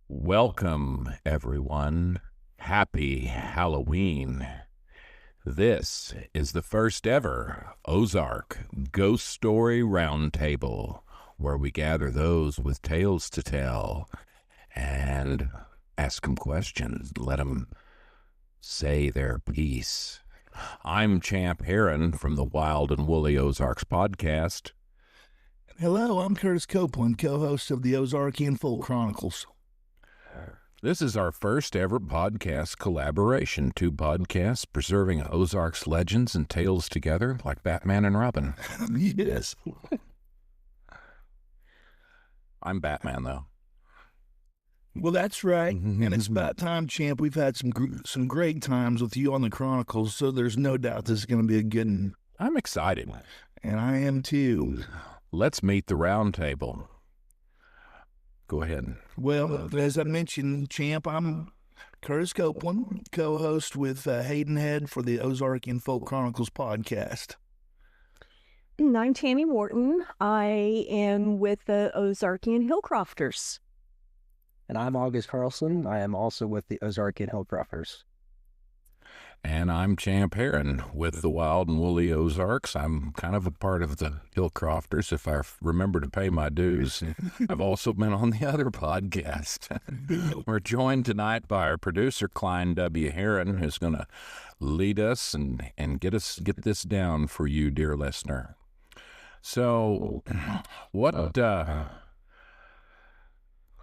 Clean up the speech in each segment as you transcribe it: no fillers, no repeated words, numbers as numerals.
Welcome, everyone. Happy Halloween. This is the first ever Ozark Ghost Story Roundtable, where we gather those with tales to tell and ask them questions, let them say their piece. I'm Champ Herren from the Wild and Woolly Ozarks podcast. Hello, I'm Curtis Copeland, co-host of the Ozarkian Folk Chronicles. This is our first ever podcast collaboration. Two podcasts preserving Ozarks legends and tales together like Batman and Robin. Yes. I'm Batman, though. Well, that's right. And it's about time, Champ. We've had some great times with you on the Chronicles, so there's no doubt this is going to be a good one. I'm excited. And I am too. Let's meet the round table. Go ahead. Well, as I mentioned, Champ, I'm Curtis Copeland, co-host with Hayden Head for the Ozarkian Folk Chronicles podcast. And I'm Tammy Morton. I am with the Ozarkian Hillcrofters. And I'm August Carlson. I am also with the Ozarkian Hillcrofters. And I'm Champ Herren with the Wild and Woolly Ozarks. I'm kind of a part of the Hillcrofters if I remember to pay my dues. I've also been on the other podcast. We're joined tonight by our producer, Klein W. Herren, who's going to lead us and get this down for you, dear listener. So what I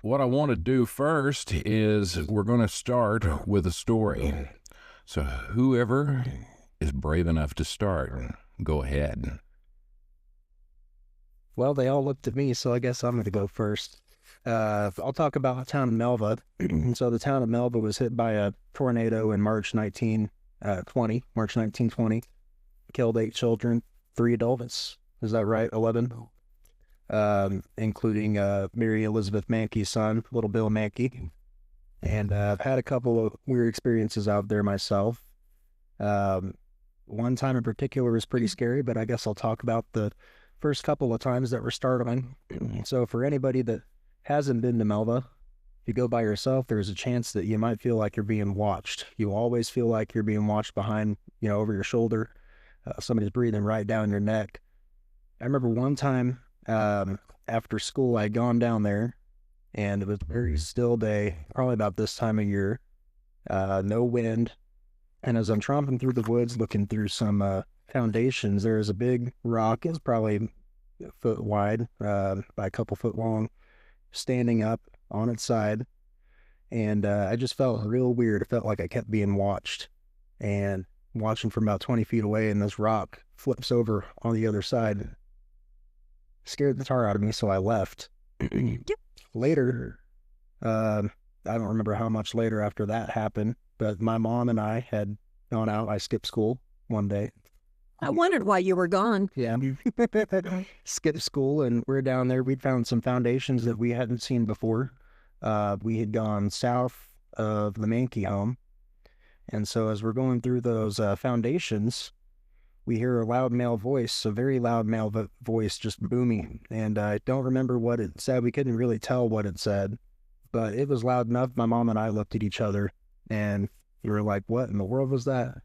want to do first is we're going to start with a story. So whoever is brave enough to start, go ahead. Well, they all looked at me, so I guess I'm going to go first. I'll talk about the town of Melva. So the town of Melva was hit by a tornado in March 1920. Killed 8 children, 3 adults. Is that right? 11? Including Mary Elizabeth Mankey's son, little Bill Mankey. And I've had a couple of weird experiences out there myself. One time in particular was pretty scary, but I guess I'll talk about the first couple of times that were startling. So for anybody that hasn't been to Melva, if you go by yourself, there's a chance that you might feel like you're being watched. You always feel like you're being watched behind, over your shoulder. Somebody's breathing right down your neck. I remember one time after school, I'd gone down there, and it was a very still day, probably about this time of year, no wind. And as I'm tromping through the woods, looking through some foundations, there was a big rock. It's probably a foot wide by a couple foot long, standing up on its side. And I just felt real weird. It felt like I kept being watched, and watching from about 20 feet away, and this rock flips over on the other side. Scared the tar out of me, so I left. Later, I don't remember how much later after that happened, but my mom and I had gone out. I skipped school one day. I wondered why you were gone. Yeah. Skipped school, and we're down there. We'd found some foundations that we hadn't seen before. We had gone south of the Mankey home. And so as we're going through those foundations, we hear a loud male voice, a very loud male voice just booming. And I don't remember what it said. We couldn't really tell what it said, but it was loud enough. My mom and I looked at each other, and we were like, what in the world was that?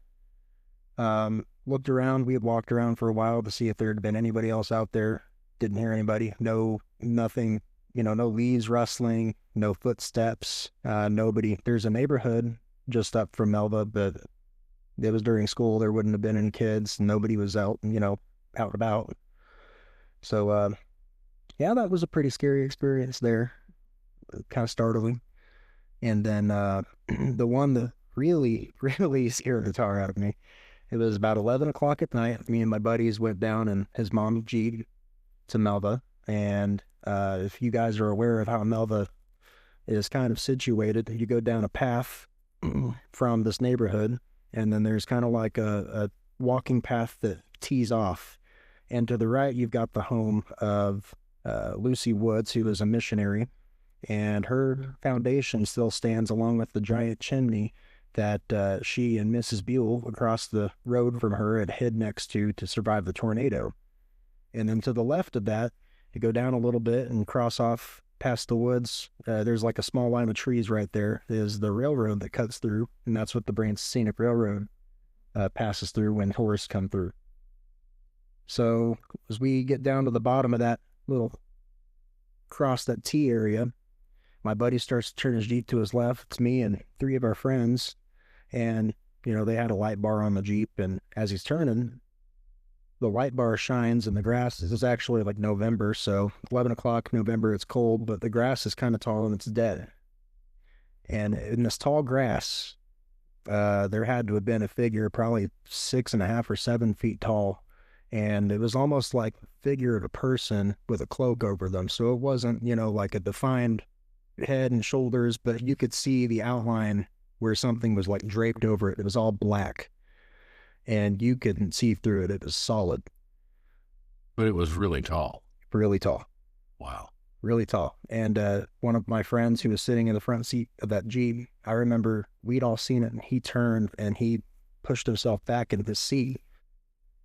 Looked around. We had walked around for a while to see if there had been anybody else out there. Didn't hear anybody. No, nothing, no leaves rustling, no footsteps, nobody. There's a neighborhood just up from Melva, but it was during school. There wouldn't have been any kids. Nobody was out, out and about. So, yeah, that was a pretty scary experience there. Kind of startling. And then the one that really, really scared the tar out of me, it was about 11 o'clock at night. Me and my buddies went down, and his mom G'd to Melva. And if you guys are aware of how Melva is kind of situated, you go down a path from this neighborhood, and then there's kind of like a walking path that tees off. And to the right, you've got the home of Lucy Woods, who was a missionary. And her foundation still stands along with the giant chimney that she and Mrs. Buell across the road from her had hid next to survive the tornado. And then to the left of that, you go down a little bit and cross off past the woods, there's like a small line of trees right there, is the railroad that cuts through, and that's what the Branch Scenic Railroad passes through when tourists come through. So as we get down to the bottom of that little cross, that T area, my buddy starts to turn his Jeep to his left. It's me and 3 of our friends, and they had a light bar on the Jeep, and as he's turning, the light bar shines, and the grass, this is actually like November, so 11 o'clock November, it's cold, but the grass is kind of tall and it's dead. And in this tall grass, there had to have been a figure probably 6.5 or 7 feet tall, and it was almost like the figure of a person with a cloak over them. So it wasn't, like a defined head and shoulders, but you could see the outline where something was like draped over it. It was all black, and you couldn't see through it. It was solid. But it was really tall. Really tall. Wow. Really tall. And one of my friends who was sitting in the front seat of that Jeep, I remember we'd all seen it, and he turned and he pushed himself back into the seat,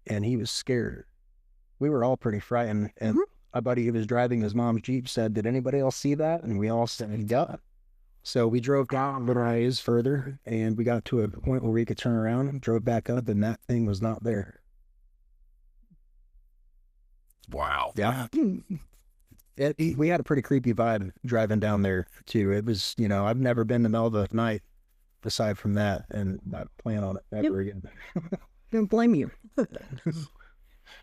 and he was scared. We were all pretty frightened. And my buddy who was driving his mom's Jeep said, "Did anybody else see that?" And we all said, "Yeah." So we drove down a little ways further, and we got to a point where we could turn around and drove back up, and that thing was not there. Wow. Yeah. We had a pretty creepy vibe driving down there, too. It was, I've never been to Melva at night aside from that, and not plan on it ever again. Don't blame you.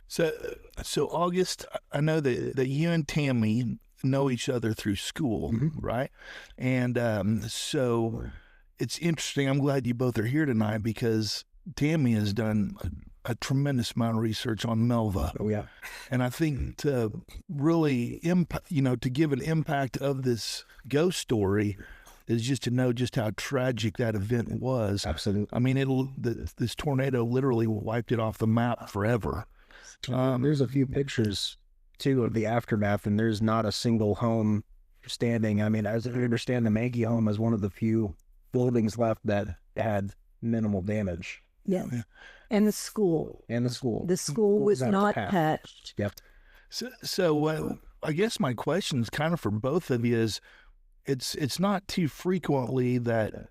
So August, I know that you and Tammy know each other through school, right? And so it's interesting. I'm glad you both are here tonight because Tammy has done a tremendous amount of research on Melva. Oh, yeah. And I think to really to give an impact of this ghost story is just to know just how tragic that event was. Absolutely. I mean, this tornado literally wiped it off the map forever. There's a few pictures too of the aftermath, and there's not a single home standing. I mean, as I understand, the Mankey home is one of the few buildings left that had minimal damage. Yeah. And the school. The school was not touched. Yep. So I guess my question is kind of for both of you is, it's not too frequently that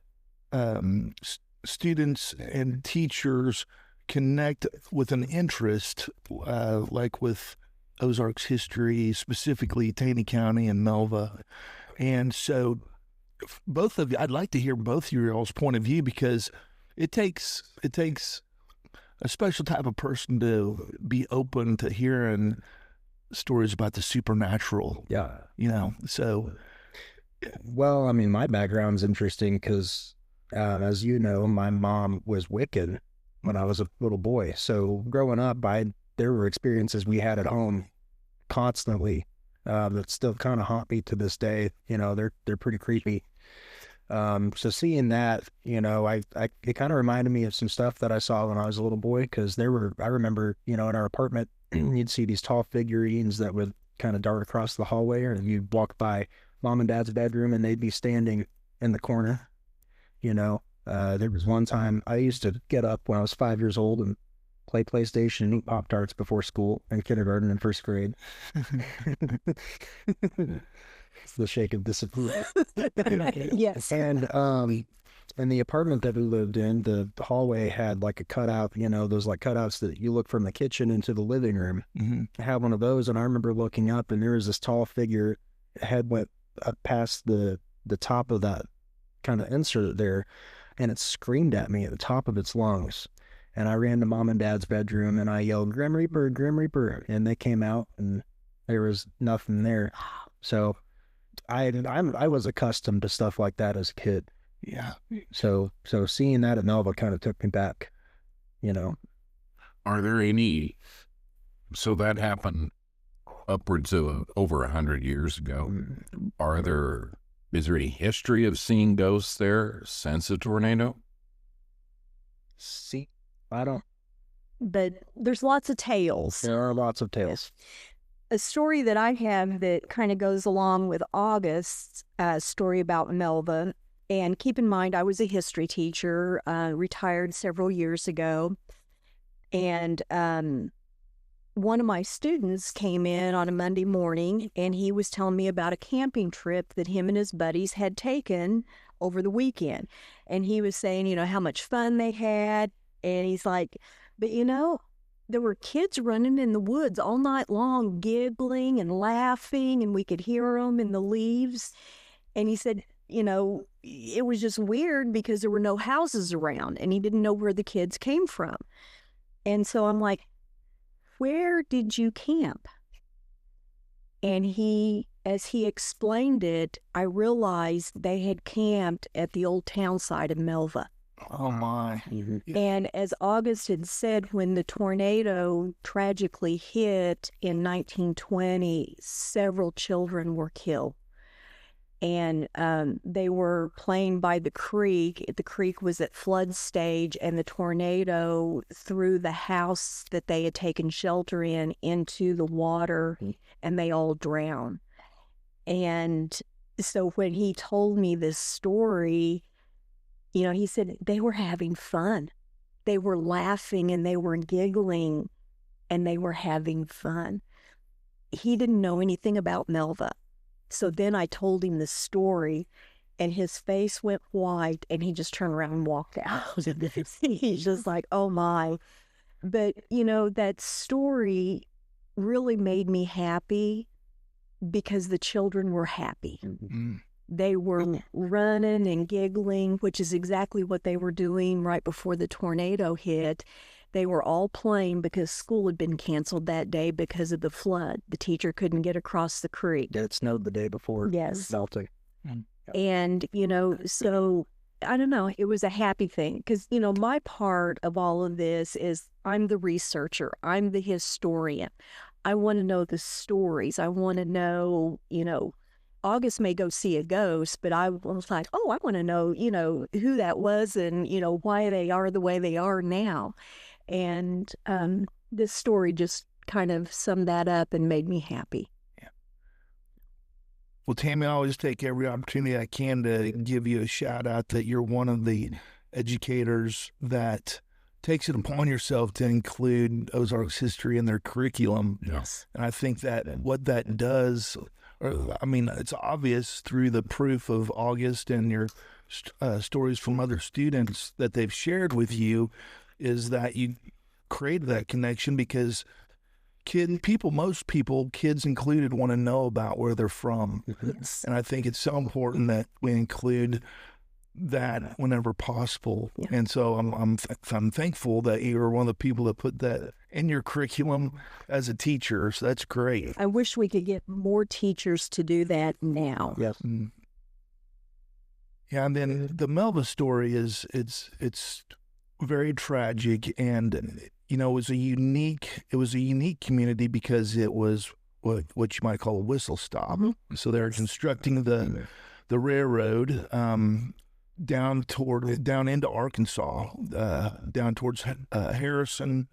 students and teachers connect with an interest like with Ozarks history, specifically Taney County and Melva. And so both of you, I'd like to hear both of your all's point of view, because it takes a special type of person to be open to hearing stories about the supernatural. Yeah. So. Well, I mean, my background's interesting because, as you know, my mom was Wiccan when I was a little boy. So growing up, there were experiences we had at home constantly that still kind of haunt me to this day. They're pretty creepy. So seeing that, it kind of reminded me of some stuff that I saw when I was a little boy, because I remember, in our apartment, you'd see these tall figurines that would kind of dart across the hallway, and you'd walk by Mom and Dad's bedroom and they'd be standing in the corner. There was one time I used to get up when I was 5 years old and play PlayStation and eat Pop-Tarts before school in kindergarten and first grade. It's the shake of disapproval. Yes. And in the apartment that we lived in, the hallway had like a cutout, those like cutouts that you look from the kitchen into the living room. I had one of those, and I remember looking up, and there was this tall figure, head went up past the top of that kind of insert there, and it screamed at me at the top of its lungs. And I ran to Mom and Dad's bedroom and I yelled, "Grim Reaper, Grim Reaper." And they came out and there was nothing there. So I was accustomed to stuff like that as a kid. Yeah. So seeing that at Melva kind of took me back, Are there any, so that happened upwards of over 100 years ago. Is there any history of seeing ghosts there since the tornado? I don't. But there's lots of tales. There are lots of tales. A story that I have that kind of goes along with August's story about Melva. And keep in mind, I was a history teacher, retired several years ago. And one of my students came in on a Monday morning, and he was telling me about a camping trip that him and his buddies had taken over the weekend. And he was saying, how much fun they had. And he's like, but there were kids running in the woods all night long, giggling and laughing, and we could hear them in the leaves. And he said, it was just weird because there were no houses around, and he didn't know where the kids came from. And so I'm like, where did you camp? And as he explained it, I realized they had camped at the old town site of Melva. Oh, my. And as August had said, when the tornado tragically hit in 1920, several children were killed. And they were playing by the creek. The creek was at flood stage, and the tornado threw the house that they had taken shelter in into the water, and they all drowned. And so when he told me this story, he said they were having fun. They were laughing and they were giggling and they were having fun. He didn't know anything about Melva. So then I told him the story, and his face went white, and he just turned around and walked out. He's just like, oh my. But, that story really made me happy because the children were happy. Mm-hmm. They were running and giggling, which is exactly what they were doing right before the tornado hit. They were all playing because school had been canceled that day because of the flood. The teacher couldn't get across the creek. It snowed the day before. Yes. Melting. And, so I don't know, it was a happy thing because, my part of all of this is I'm the researcher. I'm the historian. I want to know the stories. I want to know, August may go see a ghost, but I was like, oh, I want to know, who that was and, why they are the way they are now. And this story just kind of summed that up and made me happy. Yeah. Well, Tammy, I always take every opportunity I can to give you a shout out that you're one of the educators that takes it upon yourself to include Ozarks history in their curriculum. Yes. And I think that what that does, it's obvious through the proof of August and your stories from other students that they've shared with you, is that you created that connection because most people, kids included, want to know about where they're from. Yes. And I think it's so important that we include that whenever possible. Yeah. And so I'm thankful that you were one of the people that put that in your curriculum as a teacher. So that's great. I wish we could get more teachers to do that now. Yes. Mm. Yeah, and then the Melva story it's very tragic, and it was a unique community because it was what you might call a whistle stop. Mm-hmm. So they're constructing the railroad down into Arkansas, down towards Harrison,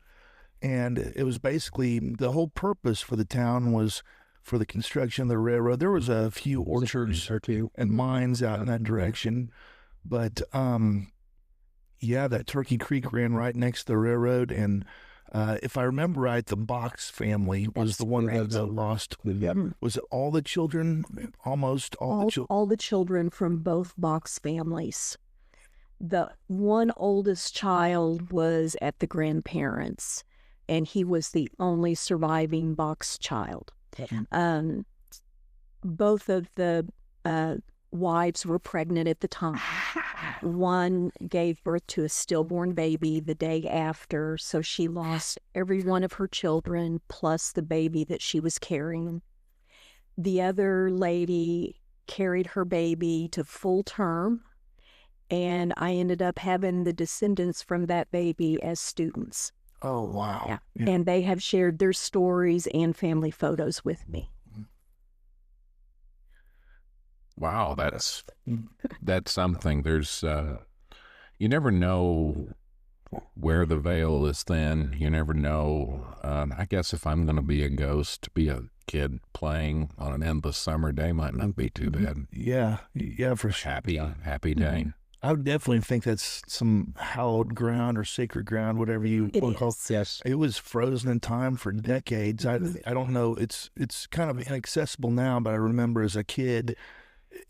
and it was basically the whole purpose for the town was for the construction of the railroad. There was a few orchards and mines out in that direction, but that Turkey Creek ran right next to the railroad, and if I remember right, the Box family was the one that lost. Yep. Was it all the children? Almost all the children? All the children from both Box families. The one oldest child was at the grandparents, and he was the only surviving Box child. Both of the wives were pregnant at the time. One gave birth to a stillborn baby the day after, so she lost every one of her children plus the baby that she was carrying. The other lady carried her baby to full term, and I ended up having the descendants from that baby as students. Oh, wow. Yeah. And they have shared their stories and family photos with me. Wow, that's something. There's you never know where the veil is thin. You never know. I guess if I'm going to be a ghost, to be a kid playing on an endless summer day might not be too bad. Yeah, for sure. Happy day. I would definitely think that's some hallowed ground or sacred ground, whatever you It want to call it. is. Yes. It was frozen in time for decades. I don't know. It's kind of inaccessible now, but I remember as a kid,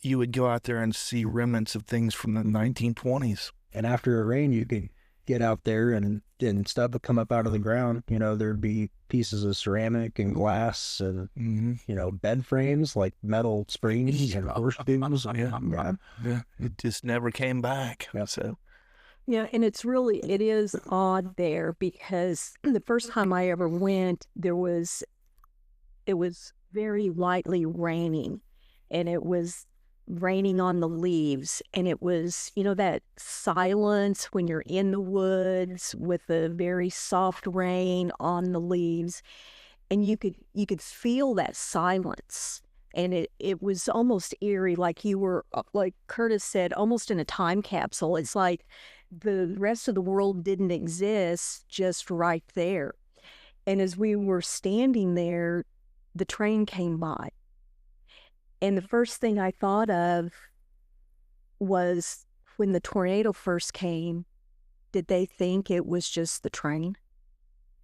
you would go out there and see remnants of things from the 1920s. And after a rain, you could get out there and stuff would come up out of the ground. You know, there'd be pieces of ceramic and glass and, you know, bed frames, like metal springs and horse beams. Yeah. It just never came back. Yeah. So, Yeah, and it is odd there because the first time I ever went, it was very lightly raining, and it was raining on the leaves, and it was, you know, that silence when you're in the woods with the very soft rain on the leaves, and you could feel that silence. And it was almost eerie, like you were, like Curtis said, almost in a time capsule. It's like the rest of the world didn't exist, just right there. And as we were standing there, the train came by. And the first thing I thought of was when the tornado first came, did they think it was just the train?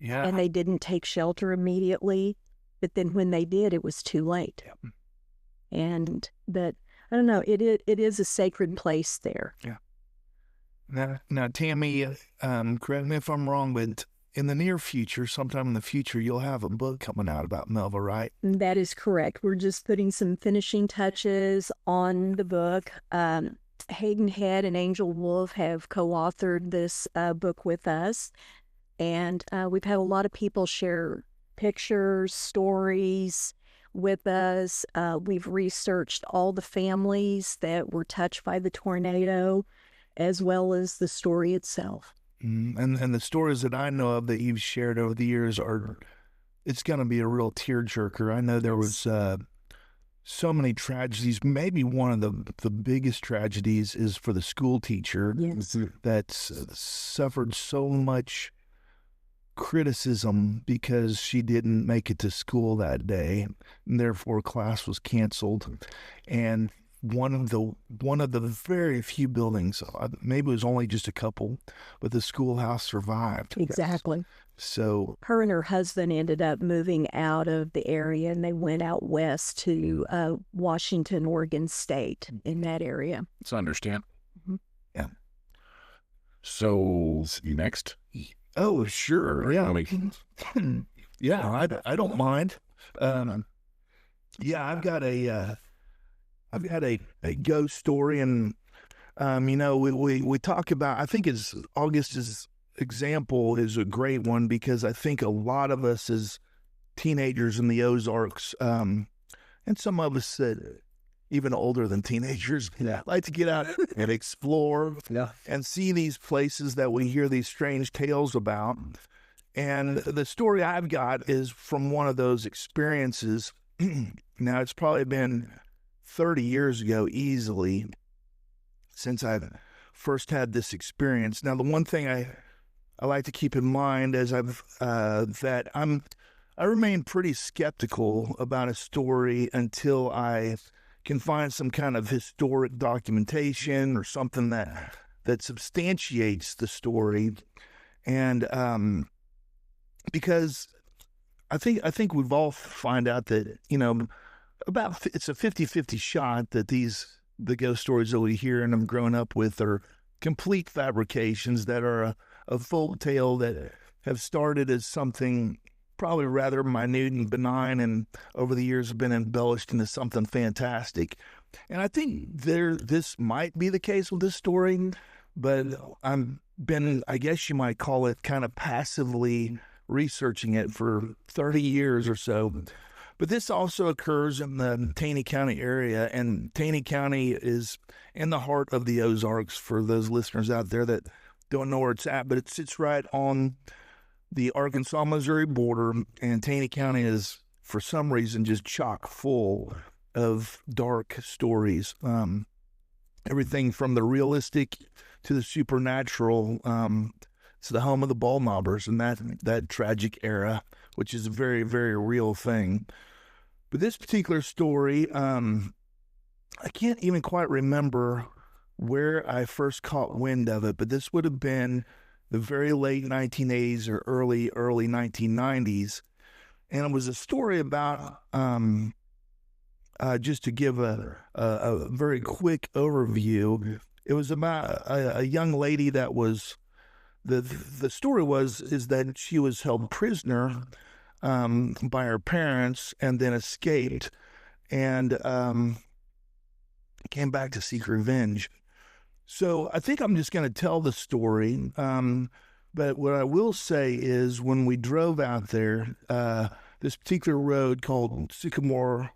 yeah. And they didn't take shelter immediately? But then when they did, it was too late. Yep. And that, I don't know, it is a sacred place there. Now, Tammy, correct me if I'm wrong, but in the near future, sometime in the future, you'll have a book coming out about Melva, right? That is correct. We're just putting some finishing touches on the book. Hayden Head and Angel Wolf have co-authored this book with us. And we've had a lot of people share pictures, stories with us. We've researched all the families that were touched by the tornado, as well as the story itself. And the stories that I know of that you've shared over the years it's going to be a real tearjerker. I know there was so many tragedies. Maybe one of the biggest tragedies is for the school teacher that's suffered so much criticism because she didn't make it to school that day, and therefore class was canceled. And one of the very few buildings, maybe it was only just a couple, but the schoolhouse survived. Exactly. So Her and her husband ended up moving out of the area, and they went out west to Washington, Oregon State, in that area. Let's understand. Yeah. So next. Oh, sure. Yeah. Yeah, I don't mind. Yeah, I've got a ghost story, and you know, we talk about, I think August's example is a great one, because I think a lot of us as teenagers in the Ozarks, and some of us that even older than teenagers, like to get out and explore and see these places that we hear these strange tales about. And the story I've got is from one of those experiences. Now, it's probably been 30 years ago easily since I first had this experience. Now, the one thing I like to keep in mind is that I remain pretty skeptical about a story until I can find some kind of historic documentation or something that substantiates the story. And because I think we've all find out that, you know, it's a 50-50 shot that the ghost stories that we hear and I'm growing up with are complete fabrications that are a folk tale that have started as something probably rather minute and benign, and over the years have been embellished into something fantastic. And I think this might be the case with this story, but I guess you might call it, kind of passively researching it for 30 years or so. But this also occurs in the Taney County area, and Taney County is in the heart of the Ozarks for those listeners out there that don't know where it's at, but it sits right on the Arkansas-Missouri border, and Taney County is, for some reason, just chock full of dark stories. Everything from the realistic to the supernatural. It's the home of the ball knobbers and that tragic era, which is a very, very real thing. But this particular story, I can't even quite remember where I first caught wind of it, but this would have been the very late 1980s or early 1990s. And it was a story about, just to give a very quick overview, it was about a young lady that was, the story is that she was held prisoner by her parents and then escaped and came back to seek revenge. So I think I'm just going to tell the story. But what I will say is when we drove out there, this particular road called Sycamore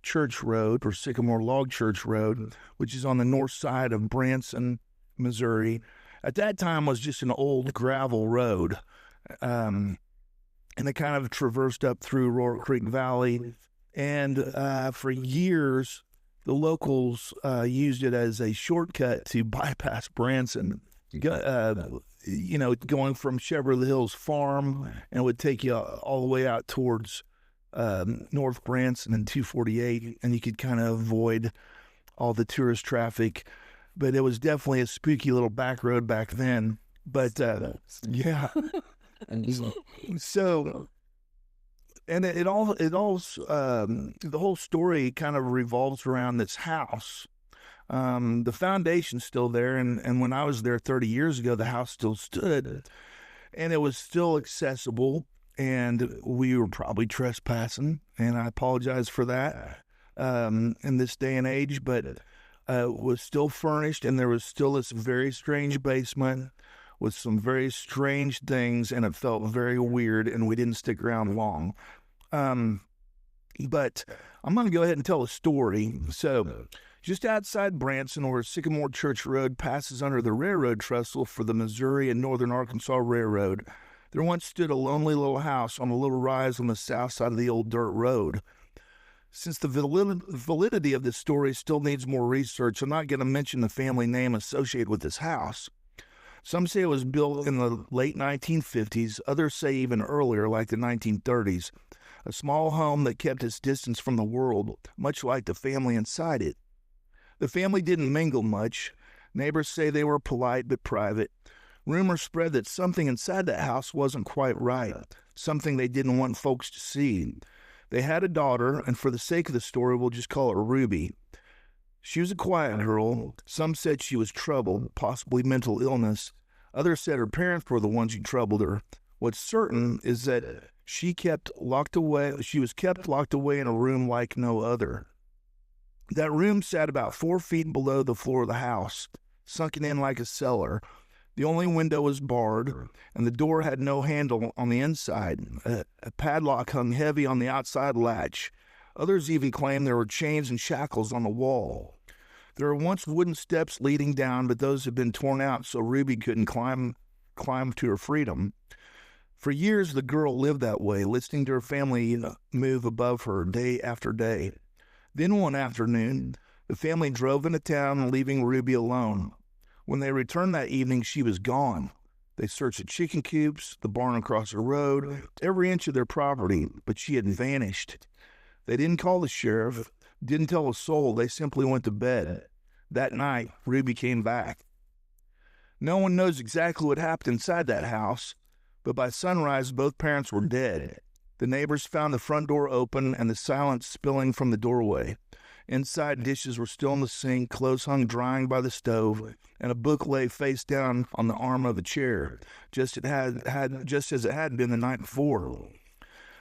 Church Road or Sycamore Log Church Road, which is on the north side of Branson, Missouri, at that time was just an old gravel road. And it kind of traversed up through Roaring Creek Valley. And for years, the locals used it as a shortcut to bypass Branson, going from Cheverly Hills Farm, and it would take you all the way out towards North Branson and 248, and you could kind of avoid all the tourist traffic. But it was definitely a spooky little back road back then. But yeah. So, and the whole story kind of revolves around this house. The foundation's still there, and when I was there 30 years ago, the house still stood, and it was still accessible, and we were probably trespassing, and I apologize for that in this day and age, but it was still furnished, and there was still this very strange basement with some very strange things, and it felt very weird, and we didn't stick around long. But I'm going to go ahead and tell a story. So, just outside Branson, where Sycamore Church Road passes under the railroad trestle for the Missouri and Northern Arkansas Railroad, there once stood a lonely little house on a little rise on the south side of the old dirt road. Since the validity of this story still needs more research, I'm not going to mention the family name associated with this house. Some say it was built in the late 1950s, others say even earlier, like the 1930s. A small home that kept its distance from the world, much like the family inside it. The family didn't mingle much. Neighbors say they were polite but private. Rumors spread that something inside that house wasn't quite right, something they didn't want folks to see. They had a daughter, and for the sake of the story, we'll just call her Ruby. She was a quiet girl. Some said she was troubled, possibly mental illness. Others said her parents were the ones who troubled her. What's certain is that she was kept locked away in a room like no other. That room sat about 4 feet below the floor of the house, sunken in like a cellar. The only window was barred, and the door had no handle on the inside. A padlock hung heavy on the outside latch. Others even claimed there were chains and shackles on the wall. There were once wooden steps leading down, but those had been torn out so Ruby couldn't climb to her freedom. For years, the girl lived that way, listening to her family move above her day after day. Then one afternoon, the family drove into town, leaving Ruby alone. When they returned that evening, she was gone. They searched the chicken coops, the barn across the road, every inch of their property, but she had vanished. They didn't call the sheriff, didn't tell a soul. They simply went to bed. That night, Ruby came back. No one knows exactly what happened inside that house, but by sunrise, both parents were dead. The neighbors found the front door open and the silence spilling from the doorway. Inside, dishes were still in the sink, clothes hung drying by the stove, and a book lay face down on the arm of a chair, just as it had been the night before.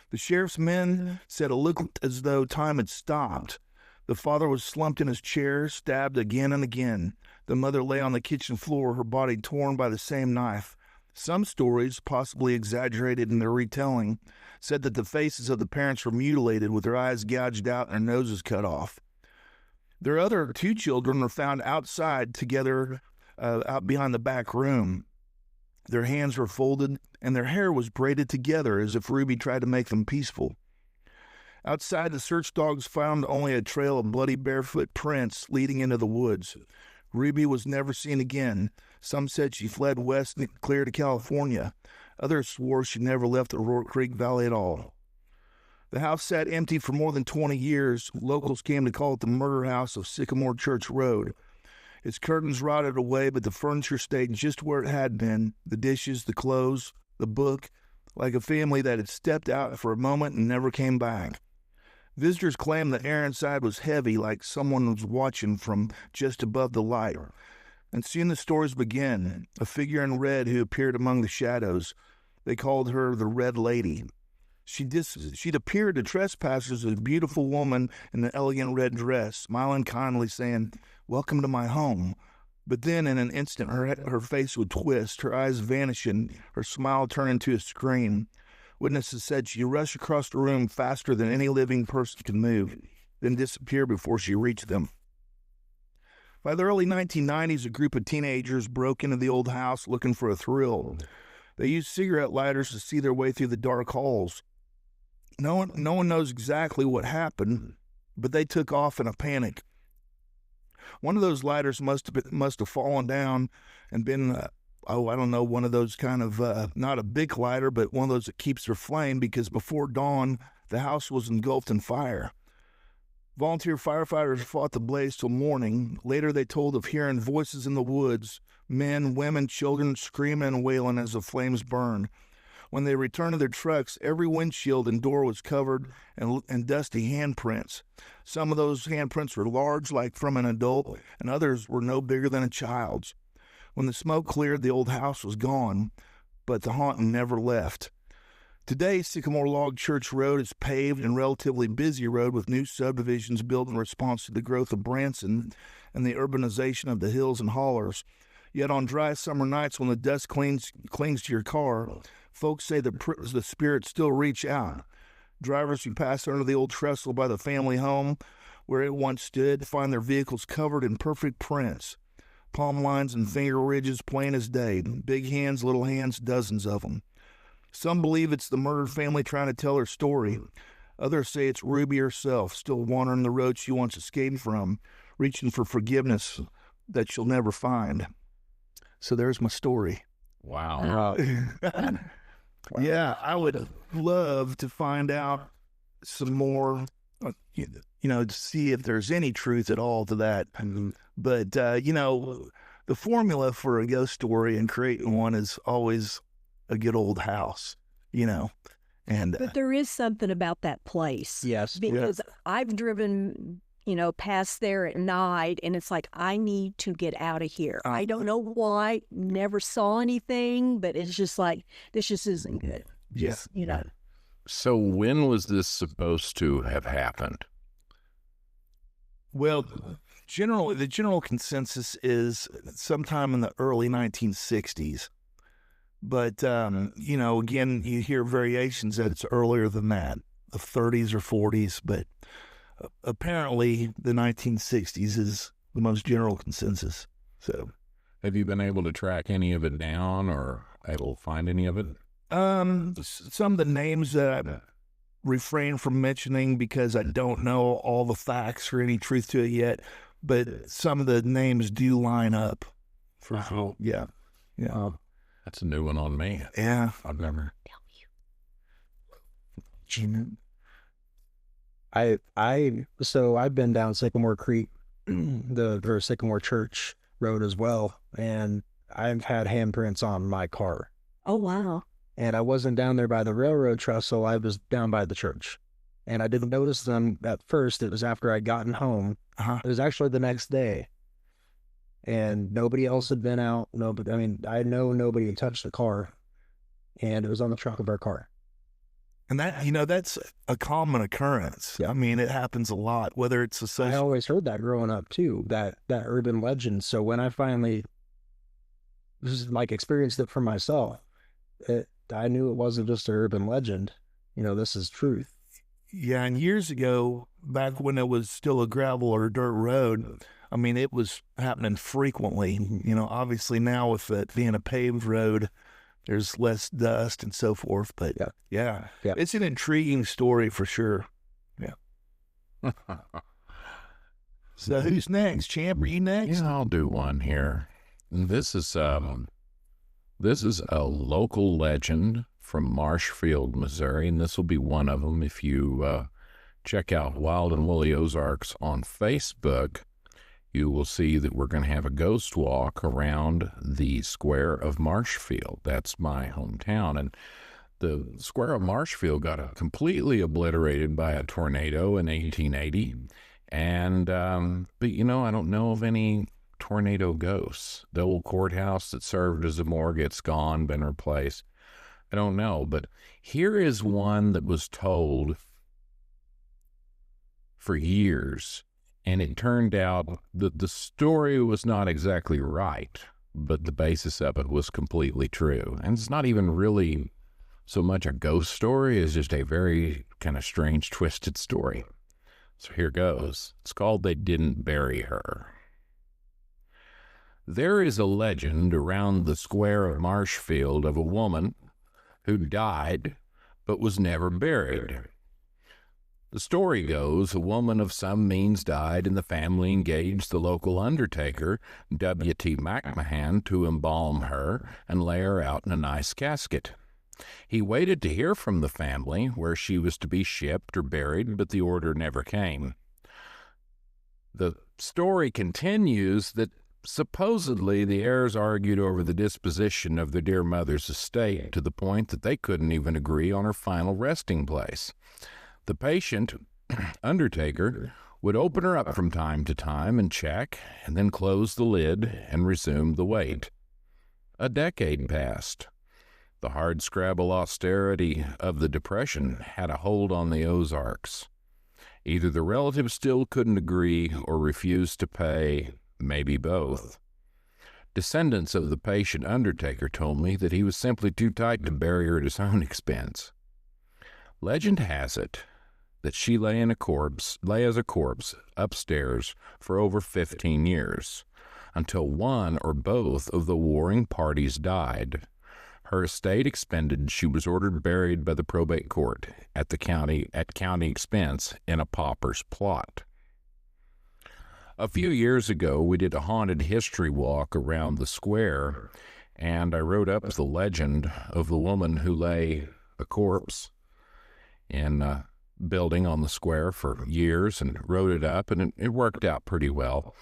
The sheriff's men said it looked as though time had stopped. The father was slumped in his chair, stabbed again and again. The mother lay on the kitchen floor, her body torn by the same knife. Some stories, possibly exaggerated in their retelling, said that the faces of the parents were mutilated with their eyes gouged out and their noses cut off. Their other 2 children were found outside together out behind the back room. Their hands were folded and their hair was braided together as if Ruby tried to make them peaceful. Outside, the search dogs found only a trail of bloody barefoot prints leading into the woods. Ruby was never seen again. Some said she fled west and clear to California. Others swore she never left the Roaring Creek Valley at all. The house sat empty for more than 20 years. Locals came to call it the murder house of Sycamore Church Road. Its curtains rotted away, but the furniture stayed just where it had been. The dishes, the clothes, the book, like a family that had stepped out for a moment and never came back. Visitors claimed the air inside was heavy, like someone was watching from just above the light. And soon the stories began. A figure in red who appeared among the shadows. They called her the Red Lady. She'd appeared to trespassers as a beautiful woman in an elegant red dress, smiling kindly, saying, "Welcome to my home." But then in an instant, her face would twist, her eyes vanish, and her smile turn into a scream. Witnesses said she rushed across the room faster than any living person could move, then disappear before she reached them. By the early 1990s, a group of teenagers broke into the old house looking for a thrill. They used cigarette lighters to see their way through the dark halls. No one knows exactly what happened, but they took off in a panic. One of those lighters must have fallen down and been, one of those kind of, not a big lighter, but one of those that keeps their flame, because before dawn, the house was engulfed in fire. Volunteer firefighters fought the blaze till morning. Later, they told of hearing voices in the woods, men, women, children screaming and wailing as the flames burned. When they returned to their trucks, every windshield and door was covered in dusty handprints. Some of those handprints were large, like from an adult, and others were no bigger than a child's. When the smoke cleared, the old house was gone, but the haunting never left. Today, Sycamore Log Church Road is paved and relatively busy road with new subdivisions built in response to the growth of Branson and the urbanization of the hills and hollers. Yet on dry summer nights when the dust clings to your car, folks say the spirits still reach out. Drivers who pass under the old trestle by the family home where it once stood find their vehicles covered in perfect prints. Palm lines and finger ridges plain as day. Big hands, little hands, dozens of them. Some believe it's the murdered family trying to tell her story. Others say it's Ruby herself, still wandering the road she once escaped from, reaching for forgiveness that she'll never find. So there's my story. Wow. Yeah, I would love to find out some more, to see if there's any truth at all to that. But, the formula for a ghost story and creating one is always a good old house, and but there is something about that place. Yes. Because I've driven, past there at night, and it's like, I need to get out of here. I don't know why, never saw anything, but it's just like, this just isn't good. Yes. So when was this supposed to have happened? Well, the general consensus is sometime in the early 1960s. But, again, you hear variations that it's earlier than that, the 30s or 40s, but apparently the 1960s is the most general consensus. So, have you been able to track any of it down or able to find any of it? Some of the names that I refrain from mentioning because I don't know all the facts or any truth to it yet, but some of the names do line up. Yeah. That's a new one on me. Yeah. I've never. I've been down Sycamore Creek, the Sycamore Church Road as well, and I've had handprints on my car. Oh, wow. And I wasn't down there by the railroad trestle, I was down by the church. And I didn't notice them at first. It was after I'd gotten home. It was actually the next day. And nobody else had been out. I know nobody had touched the car. And it was on the trunk of our car. And that, that's a common occurrence. Yeah. I mean, it happens a lot, whether it's I always heard that growing up too, that urban legend. So when I finally experienced it for myself, I knew it wasn't just an urban legend. This is truth. Yeah, and years ago, back when it was still a gravel or dirt road, it was happening frequently. Obviously now with it being a paved road, there's less dust and so forth. But yeah. It's an intriguing story for sure. Yeah. So who's next? Champ, are you next? Yeah, I'll do one here. This is a local legend from Marshfield, Missouri, and this will be one of them. If you check out Wild and Woolly Ozarks on Facebook, you will see that we're going to have a ghost walk around the square of Marshfield. That's my hometown. And the square of Marshfield got completely obliterated by a tornado in 1880. And, but I don't know of any tornado ghosts. The old courthouse that served as a morgue, it's gone, been replaced. I don't know. But here is one that was told for years. And it turned out that the story was not exactly right, but the basis of it was completely true. And it's not even really so much a ghost story as just a very kind of strange, twisted story. So here goes. It's called They Didn't Bury Her. There is a legend around the square of Marshfield of a woman who died but was never buried. The story goes, a woman of some means died, and the family engaged the local undertaker, W.T. McMahon, to embalm her and lay her out in a nice casket. He waited to hear from the family where she was to be shipped or buried, but the order never came. The story continues that supposedly the heirs argued over the disposition of their dear mother's estate to the point that they couldn't even agree on her final resting place. The patient, undertaker, would open her up from time to time and check, and then close the lid and resume the wait. A decade passed. The hardscrabble austerity of the Depression had a hold on the Ozarks. Either the relatives still couldn't agree or refused to pay, maybe both. Descendants of the patient undertaker told me that he was simply too tight to bury her at his own expense. Legend has it that she lay as a corpse upstairs for over 15 years, until one or both of the warring parties died. Her estate expended, she was ordered buried by the probate court at county expense in a pauper's plot. A few years ago, we did a haunted history walk around the square, and I wrote up the legend of the woman who lay a corpse in a building on the square for years and wrote it up, and it worked out pretty well.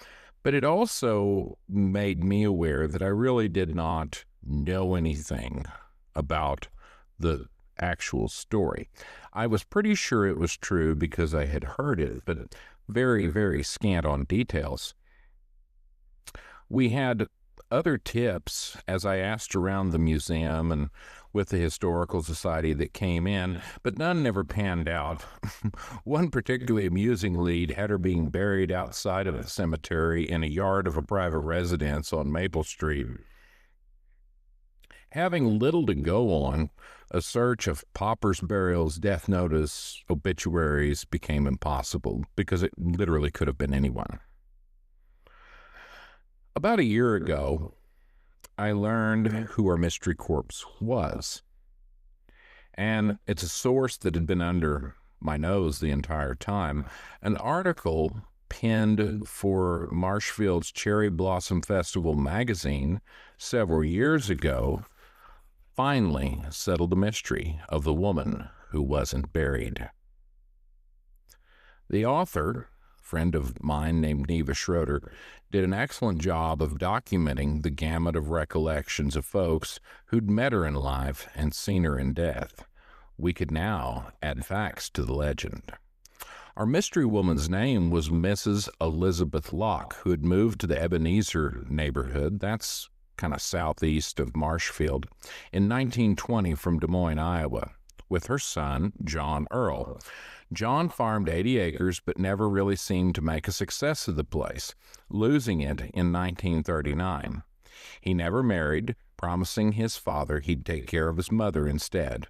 But it also made me aware that I really did not know anything about the actual story. I was pretty sure it was true because I had heard it, but very, very scant on details. We had other tips as I asked around the museum and with the Historical Society that came in, but none never panned out. One particularly amusing lead had her being buried outside of the cemetery in a yard of a private residence on Maple Street. Having little to go on, a search of paupers' burials, death notice, obituaries became impossible because it literally could have been anyone. About a year ago, I learned who our mystery corpse was. And it's a source that had been under my nose the entire time. An article penned for Marshfield's Cherry Blossom Festival magazine several years ago finally settled the mystery of the woman who wasn't buried. The author, a friend of mine named Neva Schroeder, did an excellent job of documenting the gamut of recollections of folks who'd met her in life and seen her in death. We could now add facts to the legend. Our mystery woman's name was Mrs. Elizabeth Locke, who had moved to the Ebenezer neighborhood, that's kind of southeast of Marshfield, in 1920 from Des Moines, Iowa, with her son, John Earl. John farmed 80 acres but never really seemed to make a success of the place, losing it in 1939. He never married, promising his father he'd take care of his mother instead.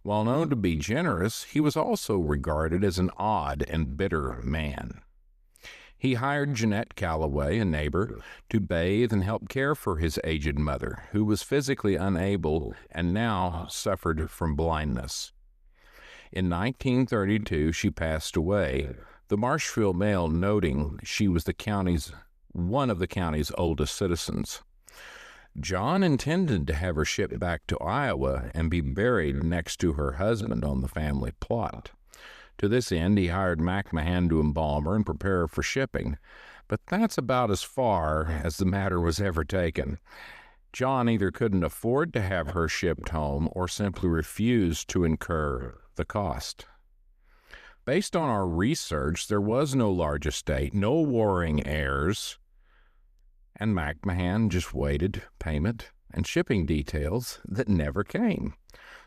While known to be generous, he was also regarded as an odd and bitter man. He hired Jeanette Calloway, a neighbor, to bathe and help care for his aged mother, who was physically unable and now suffered from blindness. In 1932, she passed away, the Marshfield Mail noting she was one of the county's oldest citizens. John intended to have her shipped back to Iowa and be buried next to her husband on the family plot. To this end, he hired McMahon to embalm her and prepare her for shipping, But that's about as far as the matter was ever taken. John either couldn't afford to have her shipped home or simply refused to incur the cost. Based on our research, there was no large estate, no warring heirs, and McMahon just waited payment and shipping details that never came.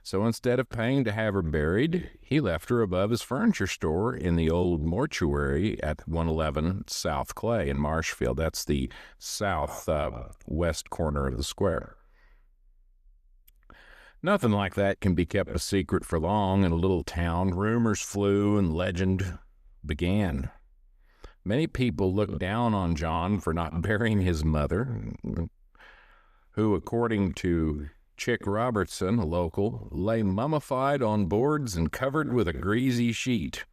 So instead of paying to have her buried, he left her above his furniture store in the old mortuary at 111 South Clay in Marshfield. That's the south west corner of the square. Nothing like that can be kept a secret for long in a little town. Rumors flew and legend began. Many people looked down on John for not burying his mother, who, according to Chick Robertson, a local, lay mummified on boards and covered with a greasy sheet.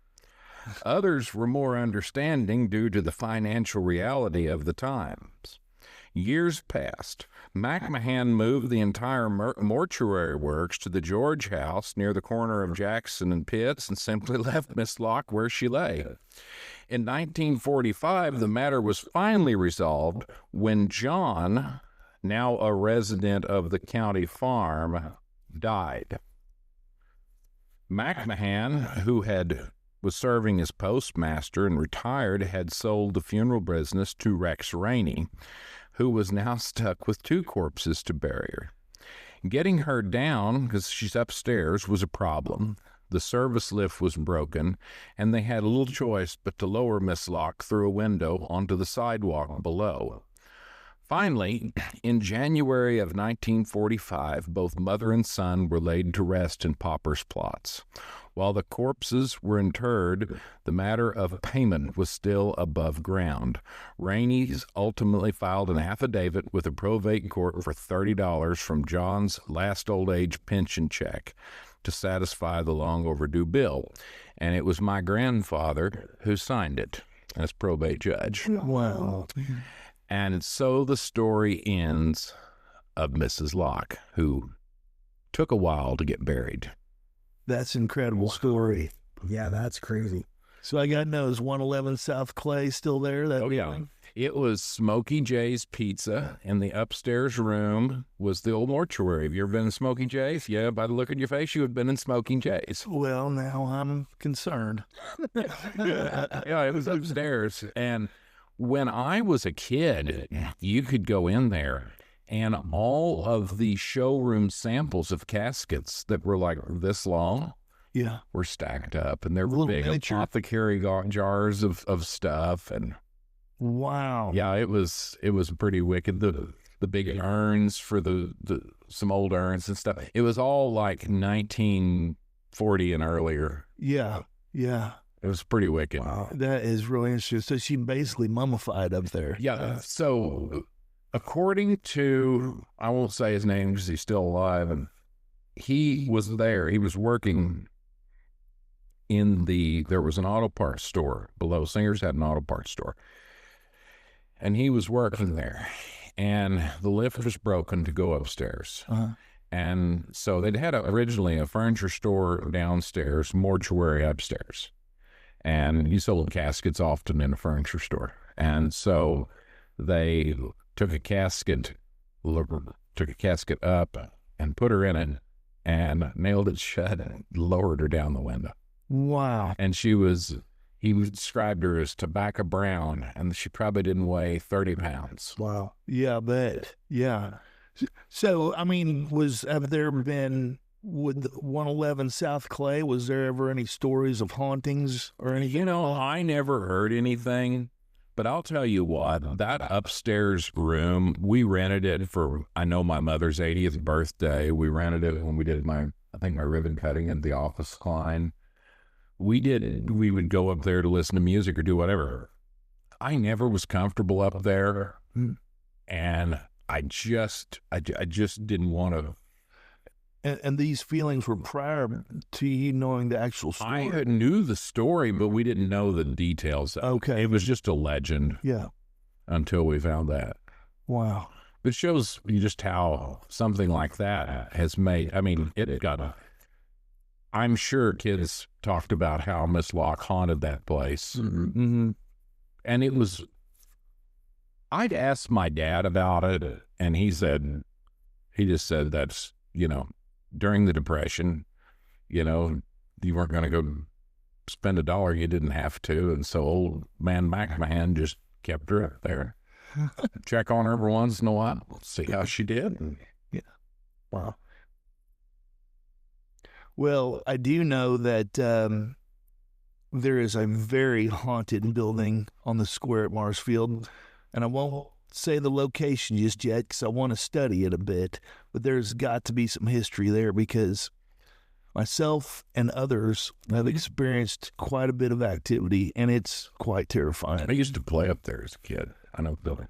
Others were more understanding due to the financial reality of the times. Years passed. McMahon moved the entire mortuary works to the George House near the corner of Jackson and Pitts and simply left Miss Locke where she lay. In 1945, the matter was finally resolved when John, now a resident of the county farm, died. McMahon, who was serving as postmaster and retired, had sold the funeral business to Rex Rainey, who was now stuck with 2 corpses to bury her. Getting her down, because she's upstairs, was a problem. The service lift was broken, and they had little choice but to lower Miss Locke through a window onto the sidewalk below. Finally, in January of 1945, both mother and son were laid to rest in paupers' plots. While the corpses were interred, the matter of payment was still above ground. Rainey's ultimately filed an affidavit with the probate court for $30 from John's last old age pension check to satisfy the long overdue bill. And it was my grandfather who signed it as probate judge. Wow. And so the story ends of Mrs. Locke, who took a while to get buried. That's an incredible story. Yeah, that's crazy. So I got to know, is 111 South Clay still there? That yeah. It was Smokey J's Pizza, and the upstairs room was the old mortuary. Have you ever been in Smokey J's? Yeah, by the look on your face, you had been in Smokey J's. Well, now I'm concerned. Yeah, it was upstairs. And when I was a kid, you could go in there, and all of the showroom samples of caskets that were like this long were stacked up, and there were big apothecary jars of stuff. And wow. Yeah, it was pretty wicked. The big urns for some old urns and stuff. It was all like 1940 and earlier. Yeah. It was pretty wicked. Wow. That is really interesting. So she basically mummified up there. Yeah. So according to, I won't say his name because he's still alive, and he was there. He was working there was an auto parts store below. Singer's had an auto parts store. And he was working there. And the lift was broken to go upstairs. Uh-huh. And so they'd had originally a furniture store downstairs, mortuary upstairs. And you sold caskets often in a furniture store. And so they took a casket up and put her in it and nailed it shut and lowered her down the window. Wow. And he described her as tobacco brown, and she probably didn't weigh 30 pounds. Wow. Yeah, I bet. Yeah. So, I mean, have there been, with 111 South Clay, was there ever any stories of hauntings or anything? You know, I never heard anything, but I'll tell you what, that upstairs room, we rented it for, I know, my mother's 80th birthday. We rented it when we did my ribbon cutting at the office line. We would go up there to listen to music or do whatever. I never was comfortable up there, and I just didn't want to. And these feelings were prior to you knowing the actual story? I knew the story, but we didn't know the details. Okay. It was just a legend. Yeah. Until we found that. Wow. It shows you just how something like that has made, I mean, I'm sure kids talked about how Miss Locke haunted that place. Mm-hmm. And it was I'd asked my dad about it, and he just said that's, during the Depression, you weren't going to go spend $1 you didn't have to. And so old man McMahon just kept her up there. Check on her every once in a while, see how she did. Yeah. Wow. Well, I do know that there is a very haunted building on the square at Marshfield, and I won't say the location just yet because I want to study it a bit, but there's got to be some history there because myself and others have experienced quite a bit of activity, and it's quite terrifying. I used to play up there as a kid. I know the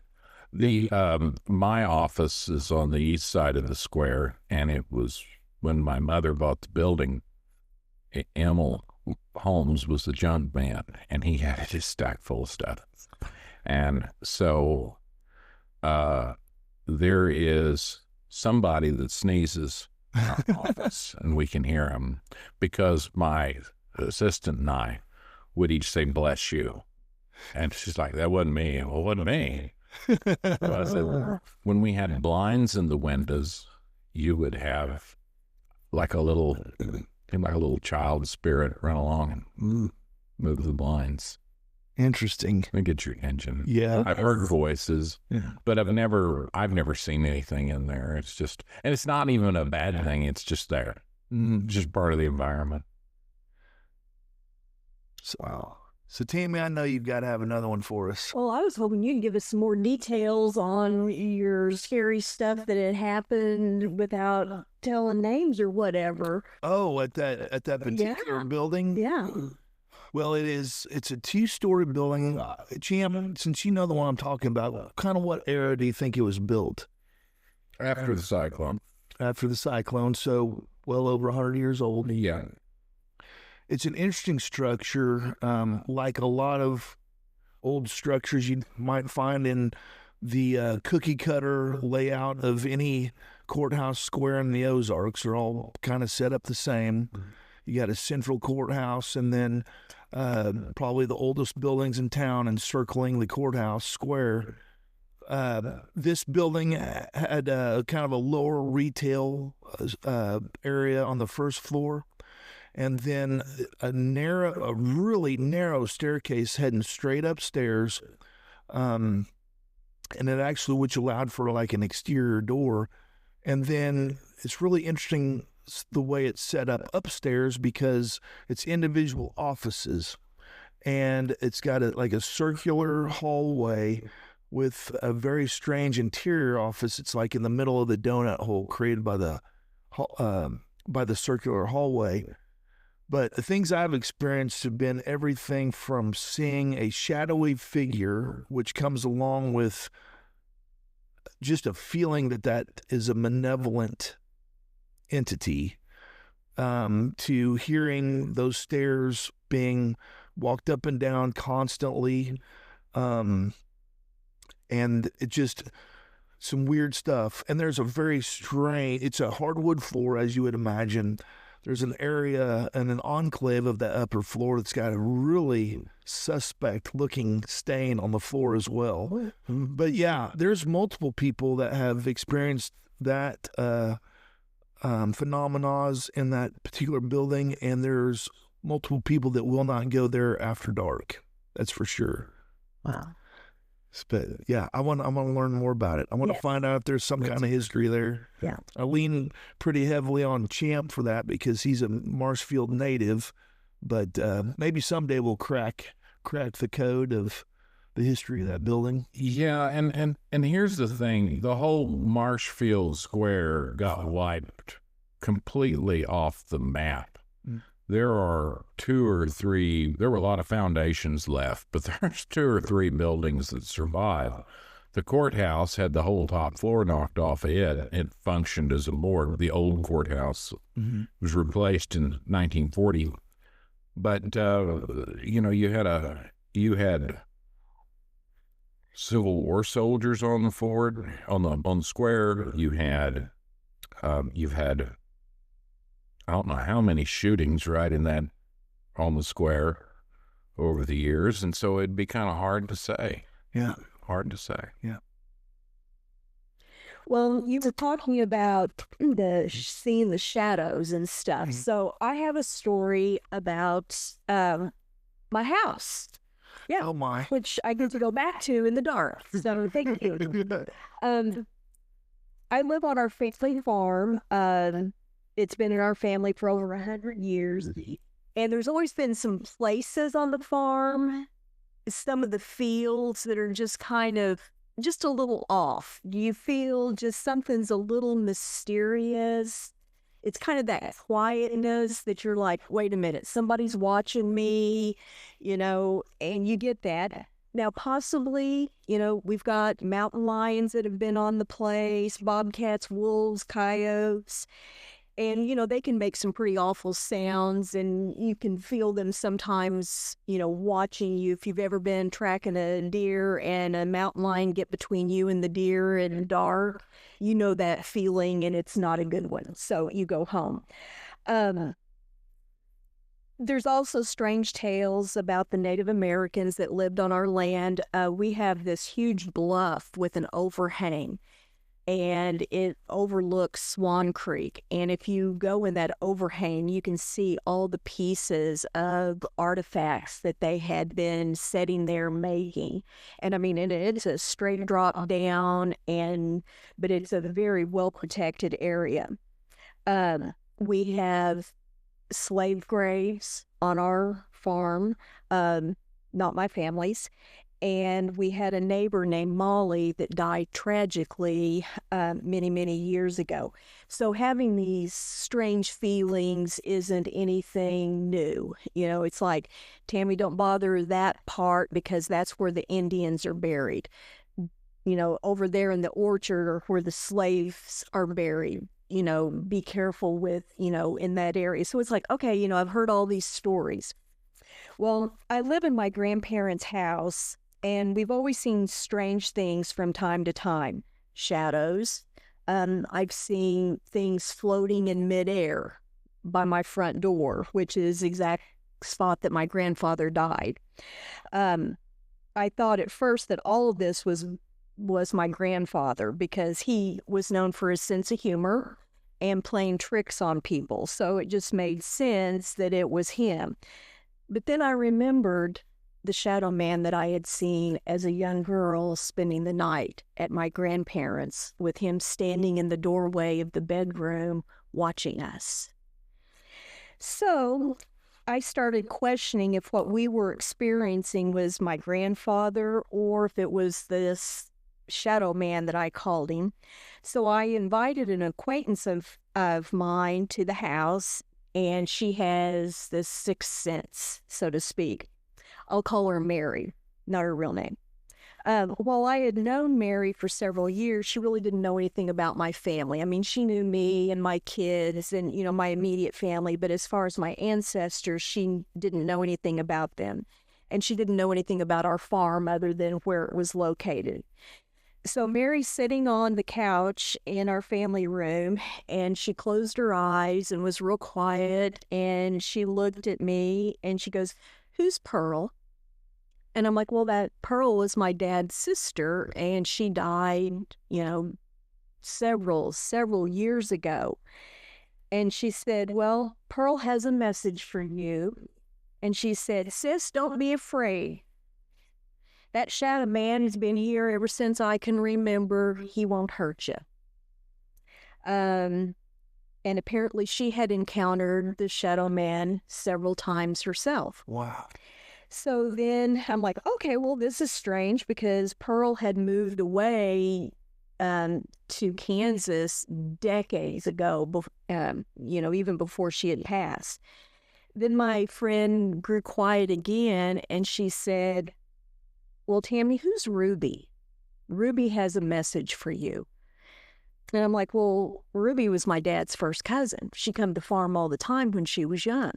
building. My office is on the east side of the square, and it was when my mother bought the building. Emil Holmes was the junk man, and he had his stack full of stuff. And so there is somebody that sneezes in our office, and we can hear him because my assistant and I would each say, "Bless you." And she's like, "That wasn't me." Well, it wasn't me. So I said, when we had blinds in the windows, you would have like a little child spirit run along and move the blinds. Interesting. And get your attention. Yeah. I've heard voices, Yeah. but I've never seen anything in there. It's just, and it's not even a bad thing. It's just there. Just part of the environment. Wow. So, Tammy, I know you've got to have another one for us. Well, I was hoping you could give us some more details on your scary stuff that had happened without telling names or whatever. Oh, at that particular building? Yeah. Well, it's a 2-story building. Champ, since you know the one I'm talking about, kind of what era do you think it was built? After the cyclone. After the cyclone, so well over 100 years old. Yeah. It's an interesting structure, like a lot of old structures you might find in the cookie cutter layout of any courthouse square in the Ozarks. Are all kind of set up the same. You got a central courthouse, and then probably the oldest buildings in town encircling the courthouse square. This building had kind of a lower retail area on the first floor, and then a really narrow staircase heading straight upstairs, and it actually, which allowed for like an exterior door. And then it's really interesting the way it's set up upstairs because it's individual offices, and it's got a circular hallway with a very strange interior office. It's like in the middle of the donut hole created by the circular hallway. But the things I've experienced have been everything from seeing a shadowy figure, which comes along with just a feeling that is a malevolent entity, to hearing those stairs being walked up and down constantly, and it just some weird stuff. And there's a very strange, it's a hardwood floor, as you would imagine. There's an area and an enclave of the upper floor that's got a really suspect-looking stain on the floor as well. But yeah, there's multiple people that have experienced that phenomena in that particular building, and there's multiple people that will not go there after dark. That's for sure. Wow. But yeah, I want to learn more about it. I want to find out if there's some kind of history there. Yeah. I lean pretty heavily on Champ for that because he's a Marshfield native, but maybe someday we'll crack the code of the history of that building. Yeah, and here's the thing. The whole Marshfield Square got wiped completely off the map. There are there were a lot of foundations left, but there's 2 or 3 buildings that survived. The courthouse had the whole top floor knocked off it. It functioned as a morgue. The old courthouse was replaced in 1940. But, you had Civil War soldiers on the fort, on the square. You've had I don't know how many shootings right in that on the square over the years, and so it'd be kind of hard to say. Yeah. hard to say. Yeah. Well, you were talking about seeing the shadows and stuff. Mhm. So I have a story about my house. Yeah. Oh my. Which I get to go back to in the dark. So thank you. I live on our family farm. It's been in our family for over 100 years. And there's always been some places on the farm, some of the fields that are just kind of just a little off. You feel just something's a little mysterious. It's kind of that quietness that you're like, wait a minute, somebody's watching me, and you get that. Now, possibly, we've got mountain lions that have been on the place, bobcats, wolves, coyotes, and, they can make some pretty awful sounds, and you can feel them sometimes, watching you. If you've ever been tracking a deer and a mountain lion get between you and the deer in the dark, you know that feeling, and it's not a good one. So you go home. There's also strange tales about the Native Americans that lived on our land. We have this huge bluff with an overhang, and it overlooks Swan Creek. And if you go in that overhang, you can see all the pieces of artifacts that they had been sitting there making. And I mean, it's a straight drop down, but it's a very well-protected area. We have slave graves on our farm, not my family's. And we had a neighbor named Molly that died tragically many, many years ago. So having these strange feelings isn't anything new. It's like, Tammy, don't bother that part because that's where the Indians are buried. Over there in the orchard or where the slaves are buried. Be careful with, in that area. So it's like, okay, I've heard all these stories. Well, I live in my grandparents' house, and we've always seen strange things from time to time. Shadows. I've seen things floating in midair by my front door, which is the exact spot that my grandfather died. I thought at first that all of this was my grandfather because he was known for his sense of humor and playing tricks on people. So it just made sense that it was him. But then I remembered the shadow man that I had seen as a young girl spending the night at my grandparents' with him standing in the doorway of the bedroom watching us. So I started questioning if what we were experiencing was my grandfather or if it was this shadow man that I called him. So I invited an acquaintance of mine to the house, and she has this sixth sense, so to speak. I'll call her Mary, not her real name. While I had known Mary for several years, she really didn't know anything about my family. I mean, she knew me and my kids and, my immediate family, but as far as my ancestors, she didn't know anything about them. And she didn't know anything about our farm other than where it was located. So Mary's sitting on the couch in our family room, and she closed her eyes and was real quiet, and she looked at me, and she goes, "Who's Pearl?" And I'm like, well, that Pearl was my dad's sister, and she died, several years ago. And she said, well, Pearl has a message for you. And she said, sis, don't be afraid. That shadow man has been here ever since I can remember. He won't hurt you. And apparently she had encountered the shadow man several times herself. Wow. So then I'm like, okay, well, this is strange because Pearl had moved away to Kansas decades ago, even before she had passed. Then my friend grew quiet again, and she said, well, Tammy, who's Ruby? Ruby has a message for you. And I'm like, well, Ruby was my dad's first cousin. She come to farm all the time when she was young.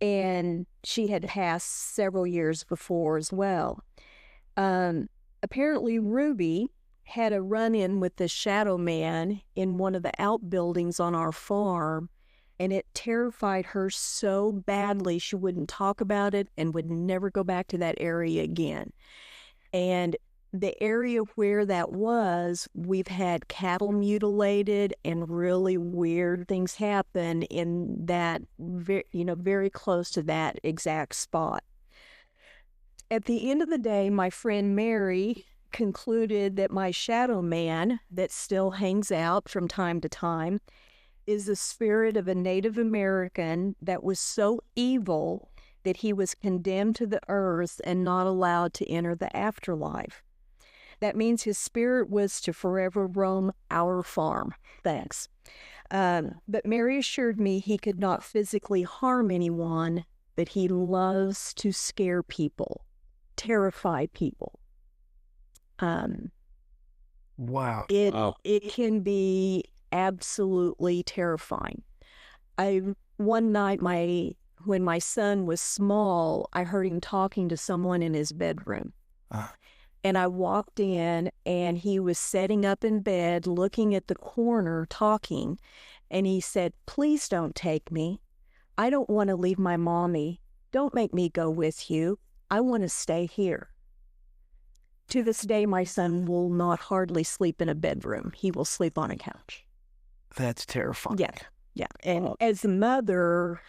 And she had passed several years before as well. Apparently, Ruby had a run-in with the shadow man in one of the outbuildings on our farm, and it terrified her so badly she wouldn't talk about it and would never go back to that area again. And the area where that was, we've had cattle mutilated and really weird things happen in that, very close to that exact spot. At the end of the day, my friend Mary concluded that my shadow man that still hangs out from time to time is the spirit of a Native American that was so evil that he was condemned to the earth and not allowed to enter the afterlife. That means his spirit was to forever roam our farm. Thanks. But Mary assured me he could not physically harm anyone, but he loves to scare people, terrify people. Wow. It can be absolutely terrifying. One night, when my son was small, I heard him talking to someone in his bedroom. And I walked in, and he was sitting up in bed, looking at the corner, talking. And he said, "Please don't take me. I don't want to leave my mommy. Don't make me go with you. I want to stay here." To this day, my son will not hardly sleep in a bedroom. He will sleep on a couch. That's terrifying. Yeah. And as a mother,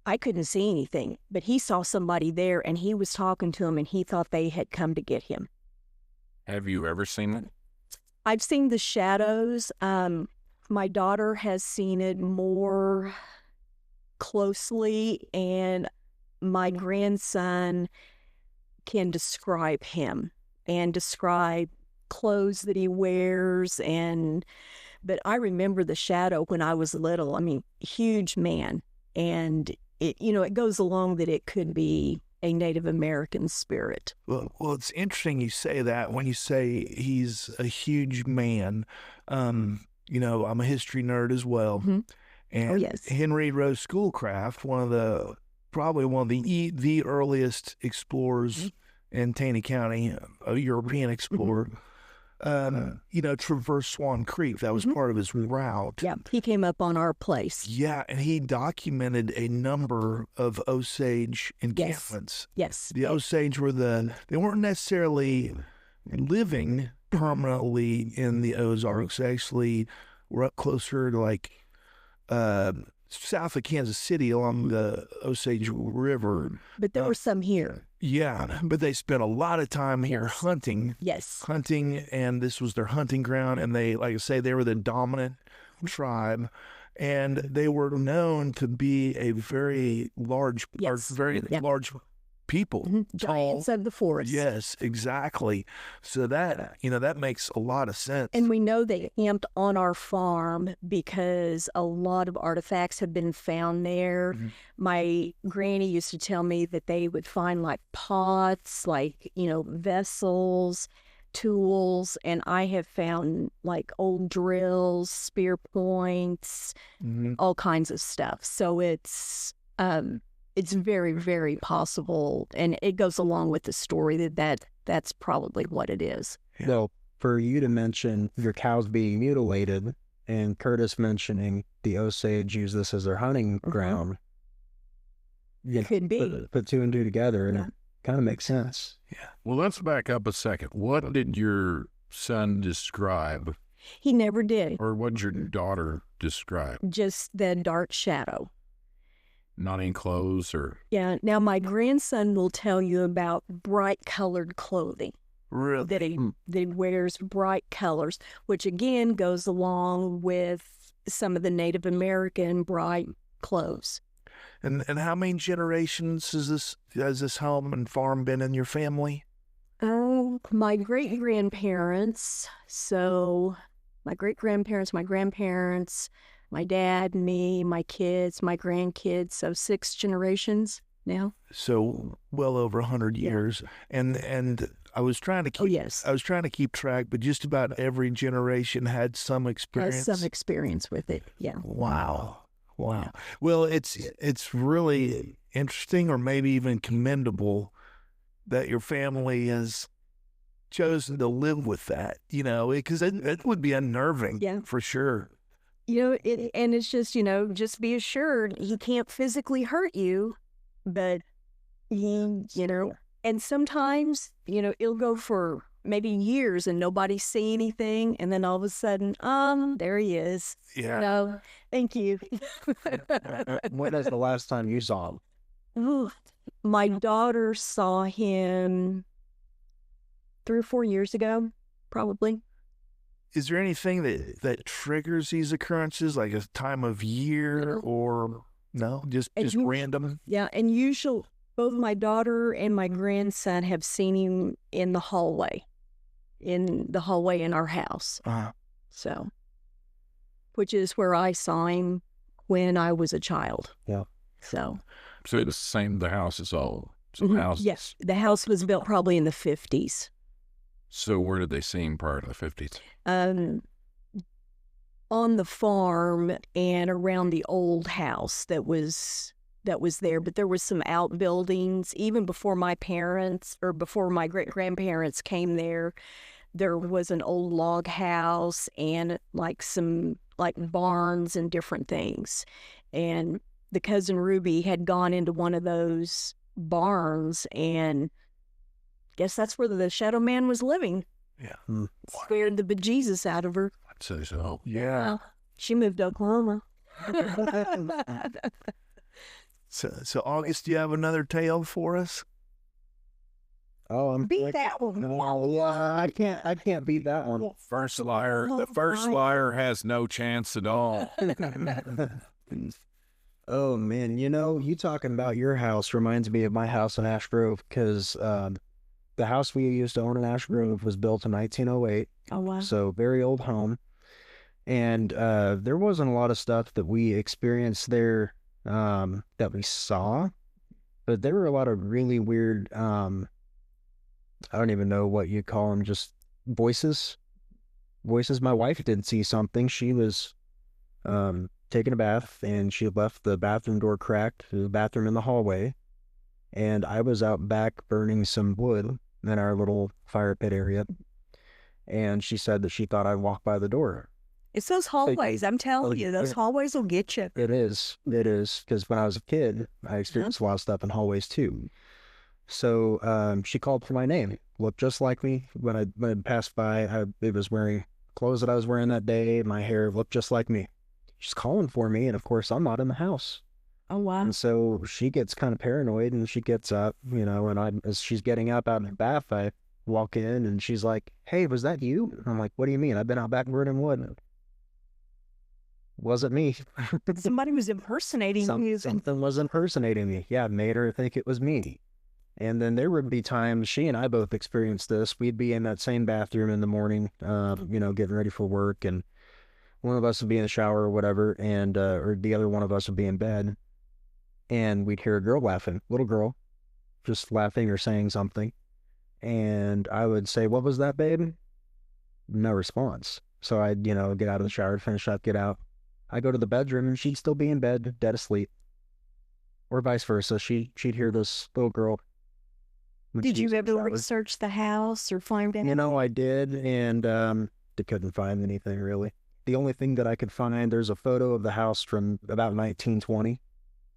I couldn't see anything, but he saw somebody there, and he was talking to him, and he thought they had come to get him. Have you ever seen it? I've seen the shadows. My daughter has seen it more closely, and my grandson can describe him and describe clothes that he wears. But I remember the shadow when I was little. I mean, huge man. And it goes along that it could be a Native American spirit. Well, it's interesting you say that when you say he's a huge man. I'm a history nerd as well. Mm-hmm. And yes. Henry Rose Schoolcraft, probably one of the earliest explorers in Taney County, a European explorer, traversed Swan Creek. That was part of his route. Yeah, he came up on our place. Yeah, and he documented a number of Osage encampments. Yes. The Osage they weren't necessarily living permanently in the Ozarks. They actually were up closer to south of Kansas City along the Osage River. But there were some here. Yeah, but they spent a lot of time here hunting. Yes. Hunting, and this was their hunting ground, and they, like I say, they were the dominant tribe, and they were known to be a very large, large people. Giants of the forest. Yes, exactly. So that makes a lot of sense. And we know they camped on our farm because a lot of artifacts have been found there. Mm-hmm. My granny used to tell me that they would find pots, vessels, tools, and I have found old drills, spear points, all kinds of stuff. So it's very, very possible, and it goes along with the story that's probably what it is. Yeah. So for you to mention your cows being mutilated and Curtis mentioning the Osage use this as their hunting ground, could be. Put two and two together, and it kind of makes sense. Yeah. Well, let's back up a second. What did your son describe? He never did. Or what did your daughter describe? Just the dark shadow. Not in clothes or... Yeah. Now, my grandson will tell you about bright-colored clothing. Really? That he wears bright colors, which, again, goes along with some of the Native American bright clothes. And how many generations has this home and farm been in your family? My great-grandparents. So my great-grandparents, my grandparents... my dad, me, my kids, my grandkids, so 6 generations now. So well over 100 years. And I was trying to keep I was trying to keep track, but just about every generation had some experience. Has some experience with it. Yeah. Wow. Well, it's really interesting, or maybe even commendable, that your family has chosen to live with that, because it would be unnerving for sure. And it's just, just be assured he can't physically hurt you, but and sometimes, it'll go for maybe years and nobody see anything, and then all of a sudden, there he is. Yeah. No, thank you. When is the last time you saw him? Ooh, my daughter saw him 3 or 4 years ago, probably. Is there anything that triggers these occurrences, like a time of year or no? Just random? Yeah, and usually both my daughter and my grandson have seen him in the hallway in our house. So, which is where I saw him when I was a child. Yeah. So So it's the same, the house is all, so the house. Yes, the house was built probably in the 50s. So where did they see him prior to the 50s? On the farm and around the old house that was there, but there was some outbuildings even before my parents or before my great-grandparents came there. There was an old log house and some barns and different things. And the cousin Ruby had gone into one of those barns, and guess that's where the Shadow Man was living. Yeah. Scared the bejesus out of her. I'd say so. Yeah. Well, she moved to Oklahoma. So August, do you have another tale for us? Oh, Beat that one. No, yeah, I can't beat that one. First liar, the first my. liar has no chance at all. Oh man, you talking about your house reminds me of my house in Ash Grove, because the house we used to own in Ash Grove was built in 1908. Oh, wow. So very old home. And there wasn't a lot of stuff that we experienced there that we saw, but there were a lot of really weird, I don't even know what you call them, just voices. My wife did see something. She was taking a bath, and she left the bathroom door cracked, the bathroom in the hallway, and I was out back burning some wood in our little fire pit area, and she said that she thought I walked by the door. It's those hallways. I'm telling you, those hallways will get you. It is, because when I was a kid, I experienced a lot of stuff in hallways too. So she called for my name, looked just like me. When I passed by, it was wearing clothes that I was wearing that day. My hair looked just like me. She's calling for me, and of course, I'm not in the house. Oh, wow. And so she gets kind of paranoid, and she gets up, and as she's getting up out of the bath, I walk in, and she's like, "Hey, was that you?" And I'm like, "What do you mean? I've been out back burning wood." Wasn't me. Somebody was impersonating you. Something was impersonating me. Yeah, made her think it was me. And then there would be times, she and I both experienced this. We'd be in that same bathroom in the morning, getting ready for work, and one of us would be in the shower or whatever, and or the other one of us would be in bed, and we'd hear a girl laughing, little girl, just laughing or saying something, and I would say, "What was that, babe?" No response. So I'd, get out of the shower, finish up, get out. I go to the bedroom, and she'd still be in bed, dead asleep, or vice versa. She'd hear this little girl. Did you ever research the house or find anything? I did, and they couldn't find anything really. The only thing that I could find, there's a photo of the house from about 1920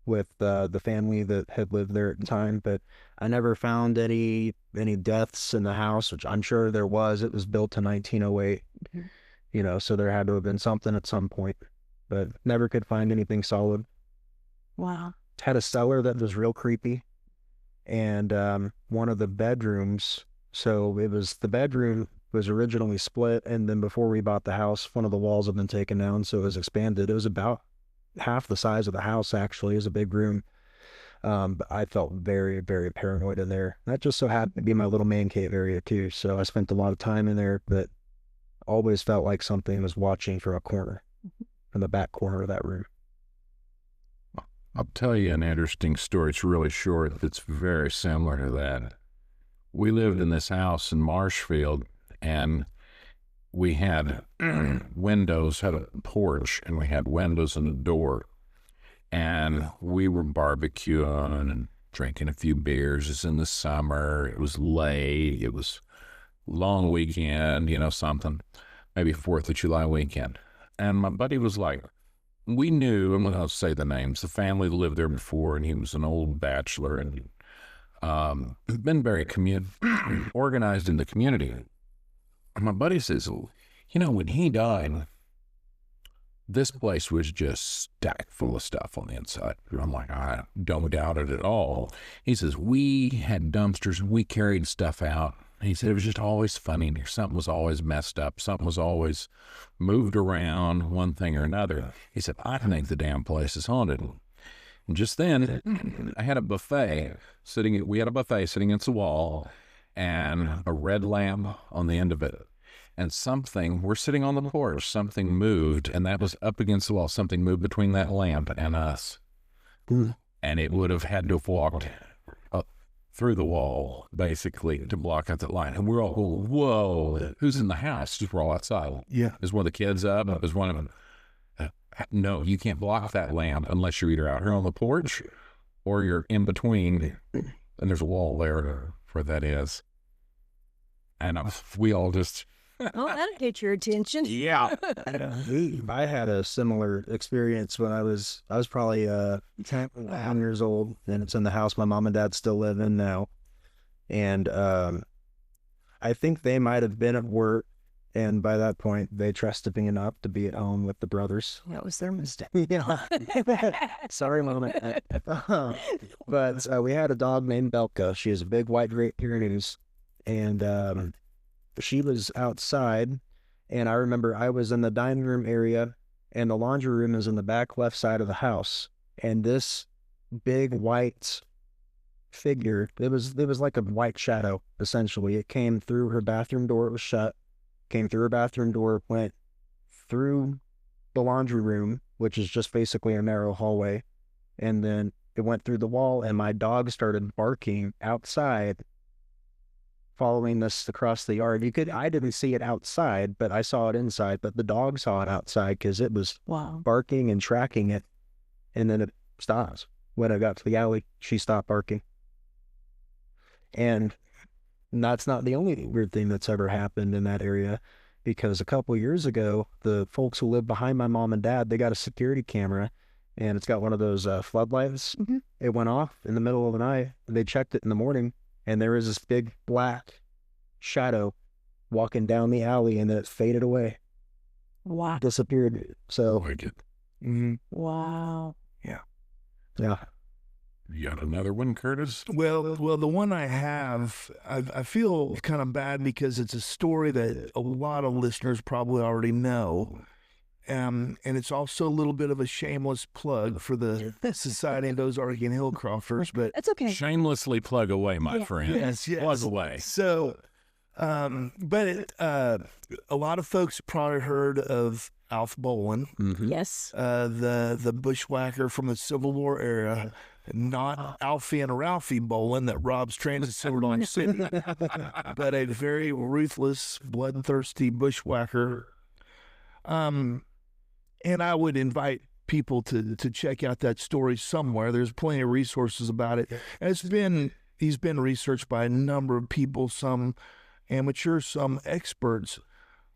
with the family that had lived there at the time, but I never found any deaths in the house, which I'm sure there was. It was built in 1908, so there had to have been something at some point, but never could find anything solid. Wow. Had a cellar that was real creepy, and one of the bedrooms, so it was, the bedroom was originally split, and then before we bought the house, one of the walls had been taken down, so it was expanded. It was about half the size of the house, actually. It was a big room. But I felt very, very paranoid in there. That just so happened to be my little man cave area too, so I spent a lot of time in there, but always felt like something was watching from a corner, from the back corner of that room. I'll tell you an interesting story. It's really short. It's very similar to that. We lived in this house in Marshfield, and we had windows, had a porch, and we had windows and a door. And we were barbecuing and drinking a few beers. It's in the summer. It was late. It was long weekend, something, maybe 4th of July weekend. And my buddy was like, we knew, I'm going to say the names, the family that lived there before, and he was an old bachelor and been very organized in the community. my buddy says, when he died, this place was just stacked full of stuff on the inside. I'm like, I don't doubt it at all. He says, we had dumpsters and we carried stuff out. He said it was just always funny. Something was always messed up. Something was always moved around, one thing or another. He said, I think the damn place is haunted. And just then, I had a buffet we had a buffet sitting against the wall and a red lamp on the end of it. And we're sitting on the porch, something moved, and that was up against the wall. Something moved between that lamp and us. And it would have had to have walked up through the wall, basically, to block out that line. And we're all going, whoa, who's in the house? We're all outside. Yeah. Is one of the kids up? Is one of them? No, you can't block that lamp unless you're either out here on the porch or you're in between, and there's a wall there where that is. And we all just... Oh, that'll get your attention. Yeah. I had a similar experience when I was probably 10 years old, and it's in the house my mom and dad still live in now. And I think they might have been at work, and by that point, they trusted me enough to be at home with the brothers. That was their mistake. Yeah. Sorry, Mom. But we had a dog named Belka. She is a big white Great Pyrenees, and she was outside, and I remember I was in the dining room area, and the laundry room is in the back left side of the house. And this big white figure, it was like a white shadow, essentially. It came through her bathroom door. It was shut. Came through her bathroom door, went through the laundry room, which is just basically a narrow hallway, and then it went through the wall, and my dog started barking outside, following this across the yard. I didn't see it outside, but I saw it inside, but the dog saw it outside because it was barking and tracking it. And then it stops. When I got to the alley, she stopped barking. And that's not the only weird thing that's ever happened in that area, because a couple years ago, the folks who live behind my mom and dad, they got a security camera, and it's got one of those floodlights. Mm-hmm. It went off in the middle of the night. They checked it in the morning, and there was this big black shadow walking down the alley, and then it faded away. Wow. Disappeared. So. Wow. Yeah. Yeah. You got another one, Curtis? Well, the one I have, I feel kind of bad because it's a story that a lot of listeners probably already know. And it's also a little bit of a shameless plug for the Society of Ozarkian Hill Crofters, but it's okay. Shamelessly plug away, my friend. Yes. Plug away. So, but a lot of folks probably heard of Alf Bolin. Mm-hmm. Yes. The bushwhacker from the Civil War era, not Alfie and Ralphie Bolin that robs trains in Silver Lake City, but a very ruthless, bloodthirsty bushwhacker. And I would invite people to check out that story somewhere. There's plenty of resources about it. He's been researched by a number of people, some amateur, some experts.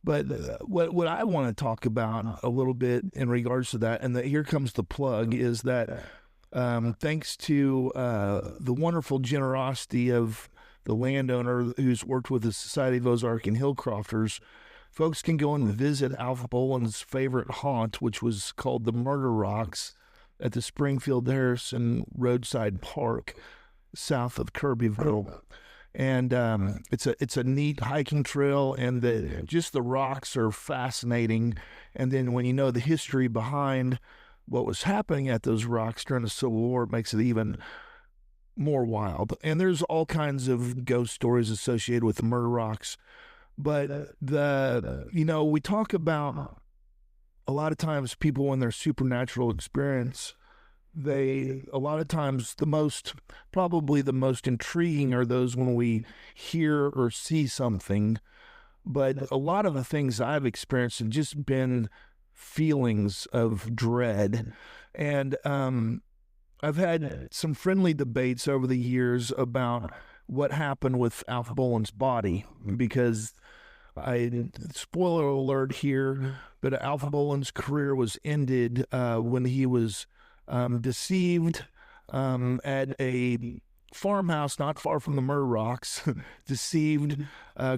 But what I want to talk about a little bit in regards to that, and here comes the plug, is that thanks to the wonderful generosity of the landowner who's worked with the Society of Ozarkian Hill Crofters, folks can go and visit Alf Bolin's favorite haunt, which was called the Murder Rocks at the Springfield Harrison Roadside Park, south of Kirbyville. And it's a neat hiking trail, and just the rocks are fascinating. And then when you know the history behind what was happening at those rocks during the Civil War, it makes it even more wild. And there's all kinds of ghost stories associated with the Murder Rocks. But we talk about a lot of times people in their supernatural experience, a lot of times probably the most intriguing are those when we hear or see something. But a lot of the things I've experienced have just been feelings of dread. And I've had some friendly debates over the years about what happened with Alf Bolin's body, because spoiler alert here, but Alf Bolin's career was ended when he was deceived at a farmhouse not far from the Murr Rocks, deceived,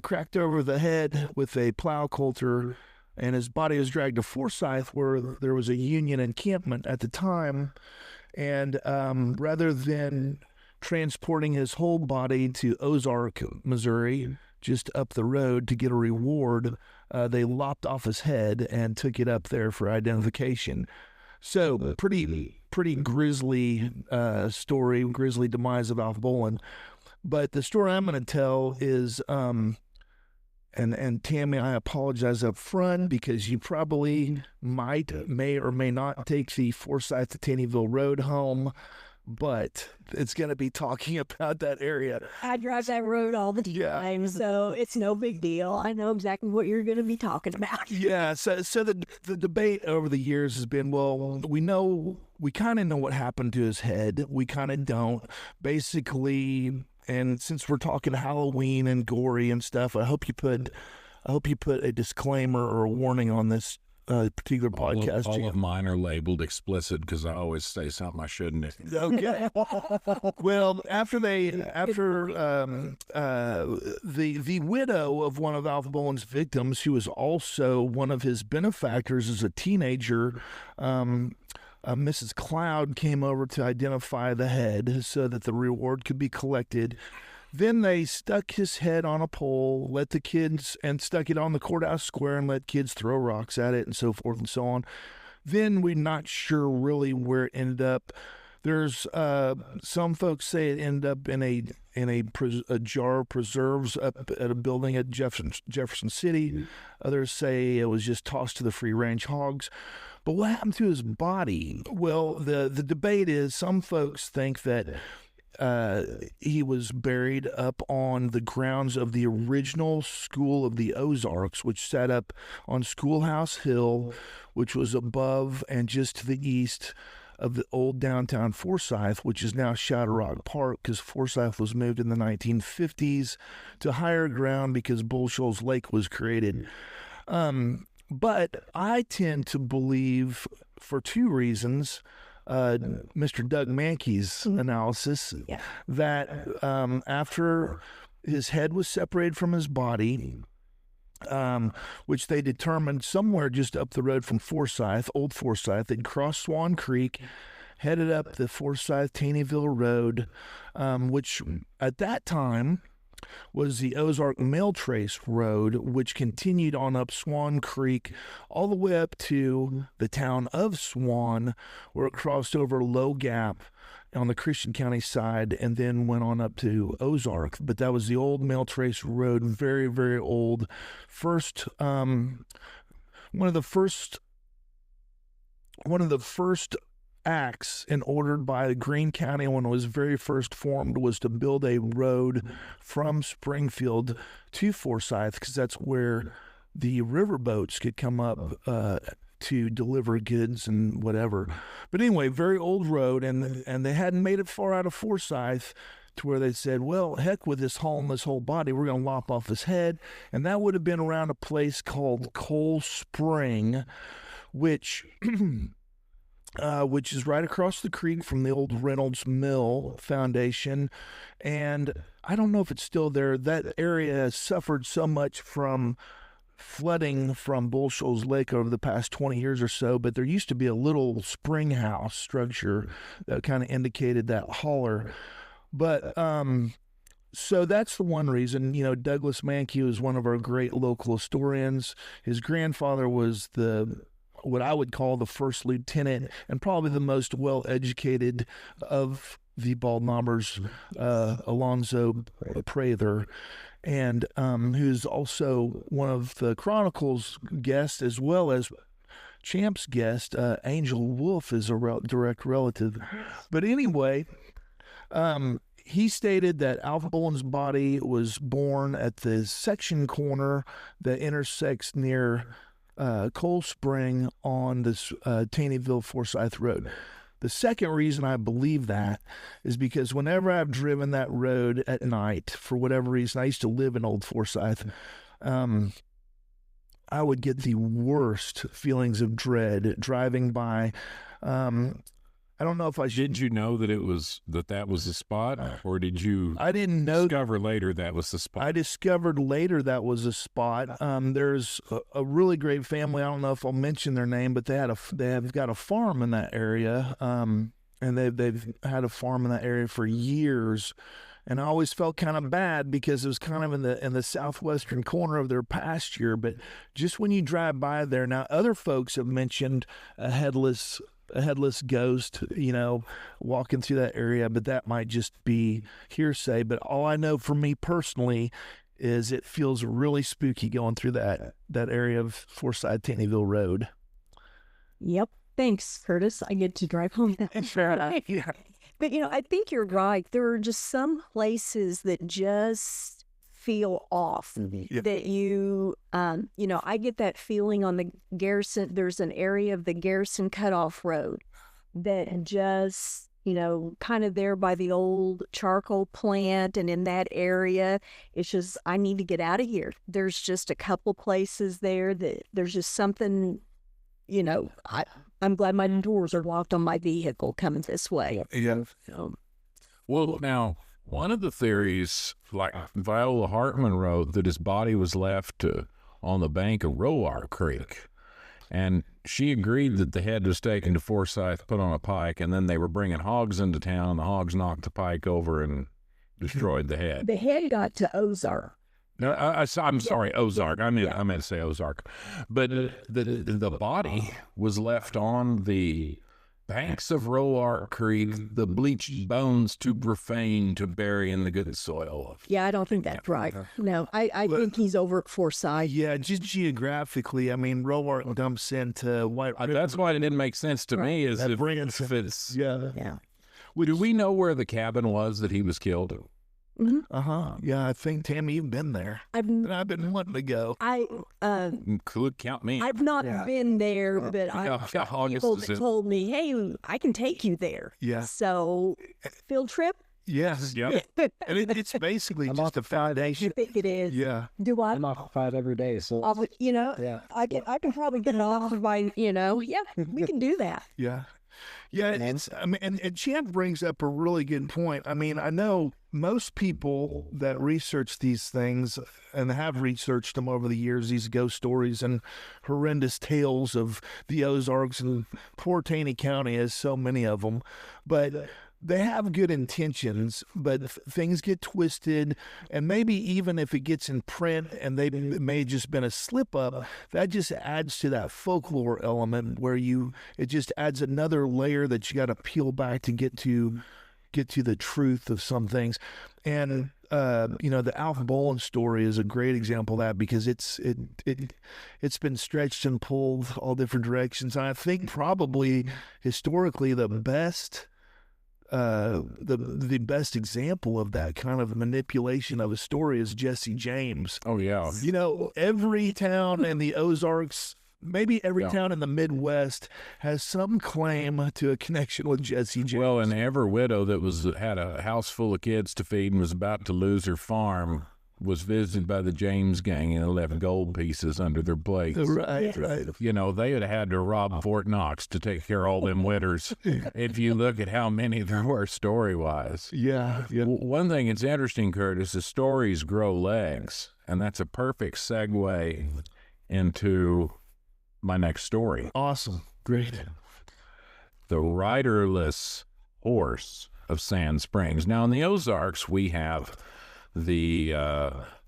cracked over the head with a plow coulter, and his body was dragged to Forsyth, where there was a Union encampment at the time. And rather than transporting his whole body to Ozark, Missouri, just up the road to get a reward, they lopped off his head and took it up there for identification. So pretty grisly story, grisly demise of Alf Bolin. But the story I'm going to tell is, and Tammy, I apologize up front because you probably may or may not take the Forsyth to Taneyville Road home, but it's going to be talking about that area. I drive that road all the time, so it's no big deal. I know exactly what you're going to be talking about. Yeah, so the debate over the years has been, well, we kind of know what happened to his head. We kind of don't. Basically, and since we're talking Halloween and gory and stuff, I hope you put a disclaimer or a warning on this particular podcast. All of mine are labeled explicit because I always say something I shouldn't. Okay. Well, after the widow of one of Alf Bolin's victims, who was also one of his benefactors as a teenager, Mrs. Cloud, came over to identify the head so that the reward could be collected. Then they stuck his head on a pole, stuck it on the courthouse square and let kids throw rocks at it and so forth and so on. Then we're not sure really where it ended up. There's some folks say it ended up in a jar of preserves up at a building at Jefferson City. Others say it was just tossed to the free range hogs. But what happened to his body? Well, the debate is some folks think that he was buried up on the grounds of the original School of the Ozarks, which sat up on Schoolhouse Hill, which was above and just to the east of the old downtown Forsyth, which is now Shadow Rock Park, because Forsyth was moved in the 1950s to higher ground because Bull Shoals Lake was created. But I tend to believe, for two reasons, Mr. Doug Mankey's analysis, that after his head was separated from his body, which they determined somewhere just up the road from Forsyth, Old Forsyth, they'd crossed Swan Creek, headed up the Forsyth-Taneyville Road, which at that time was the Ozark Mail Trace Road, which continued on up Swan Creek all the way up to the town of Swan, where it crossed over Low Gap on the Christian County side and then went on up to Ozark. But that was the old Mail Trace Road, very, very old. One of the first acts and ordered by Greene County when it was very first formed was to build a road from Springfield to Forsyth, because that's where the riverboats could come up to deliver goods and whatever. But anyway, very old road, and they hadn't made it far out of Forsyth to where they said, well, heck with this whole body, we're going to lop off his head. And that would have been around a place called Coal Spring, which is right across the creek from the old Reynolds Mill Foundation. And I don't know if it's still there. That area has suffered so much from flooding from Bull Shoals Lake over the past 20 years or so, but there used to be a little spring house structure that kind of indicated that holler. But so that's the one reason. Douglas Mankey is one of our great local historians. His grandfather was what I would call the first lieutenant and probably the most well-educated of the Bald Knobbers, Alonzo Prather, and who's also one of the Chronicles guests as well as Champ's guest. Angel Wolf is a direct relative. But anyway, he stated that Alf Bolin's body was born at the section corner that intersects near Coal Spring on this Taneyville Forsyth Road. The second reason I believe that is because whenever I've driven that road at night, for whatever reason, I used to live in Old Forsyth, I would get the worst feelings of dread driving by. I don't know if I should. Did you know that that was the spot, or did you? I didn't know. Discover later that was the spot. I discovered later that was a spot. There's a really great family. I don't know if I'll mention their name, but they have got a farm in that area. And they've had a farm in that area for years. And I always felt kind of bad because it was kind of in the southwestern corner of their pasture. But just when you drive by there, now other folks have mentioned a headless ghost, walking through that area, but that might just be hearsay. But all I know for me personally is it feels really spooky going through that area of Forsyth-Taneyville Road. Yep. Thanks, Curtis. I get to drive home now. Fair enough. Yeah. But, I think you're right. There are just some places that just feel off. Yeah. That I get that feeling on the Garrison. There's an area of the Garrison Cutoff Road that just, kind of there by the old charcoal plant, and in that area, it's just, I need to get out of here. There's just a couple places there that there's just something, I'm glad my doors are locked on my vehicle coming this way. Yeah. Well, now, one of the theories, like Viola Hartman wrote, that his body was left on the bank of Roar Creek. And she agreed that the head was taken to Forsyth, put on a pike, and then they were bringing hogs into town. The hogs knocked the pike over and destroyed the head. The head got to Ozark. No, I'm sorry, Ozark. I meant to say Ozark. But the body was left on the banks of Roar Creek, the bleached bones too profane to bury in the good soil. Yeah, I don't think that's right. No, I think he's over at Forsyth. Yeah, just geographically, Roar dumps into White River. That's why it didn't make sense to me. Is if it's Yeah. Do we know where the cabin was that he was killed? Mm-hmm. Yeah, I think, Tammy, you've been there. I've been wanting to go. Could count me. I've not been there, but people told me, hey, I can take you there. Yeah. So, field trip? Yes. Yep. And it's basically just a foundation. I think it is. Yeah. Do I? I'm off 5 every day, so yeah. I can probably get it off by, yeah, we can do that. Yeah. Yeah, and Champ brings up a really good point. I know most people that research these things and have researched them over the years, these ghost stories and horrendous tales of the Ozarks, and poor Taney County has so many of them, but they have good intentions, but things get twisted, and maybe even if it gets in print and it may have just been a slip up, that just adds to that folklore element where it just adds another layer that you got to peel back to get to the truth of some things. And the Alf Bolin story is a great example of that, because it's been stretched and pulled all different directions. And I think probably historically the best example of that kind of manipulation of a story is Jesse James. Oh, yeah. Every town in the Ozarks, maybe every town in the Midwest, has some claim to a connection with Jesse James. Well, and every widow that had a house full of kids to feed and was about to lose her farm was visited by the James gang and left gold pieces under their plates. Right. They had to rob Fort Knox to take care of all them widders. If you look at how many there were story-wise. Yeah. One thing that's interesting, Curtis, is stories grow legs, and that's a perfect segue into my next story. Awesome. Great. The riderless horse of Sand Springs. Now, in the Ozarks, we have the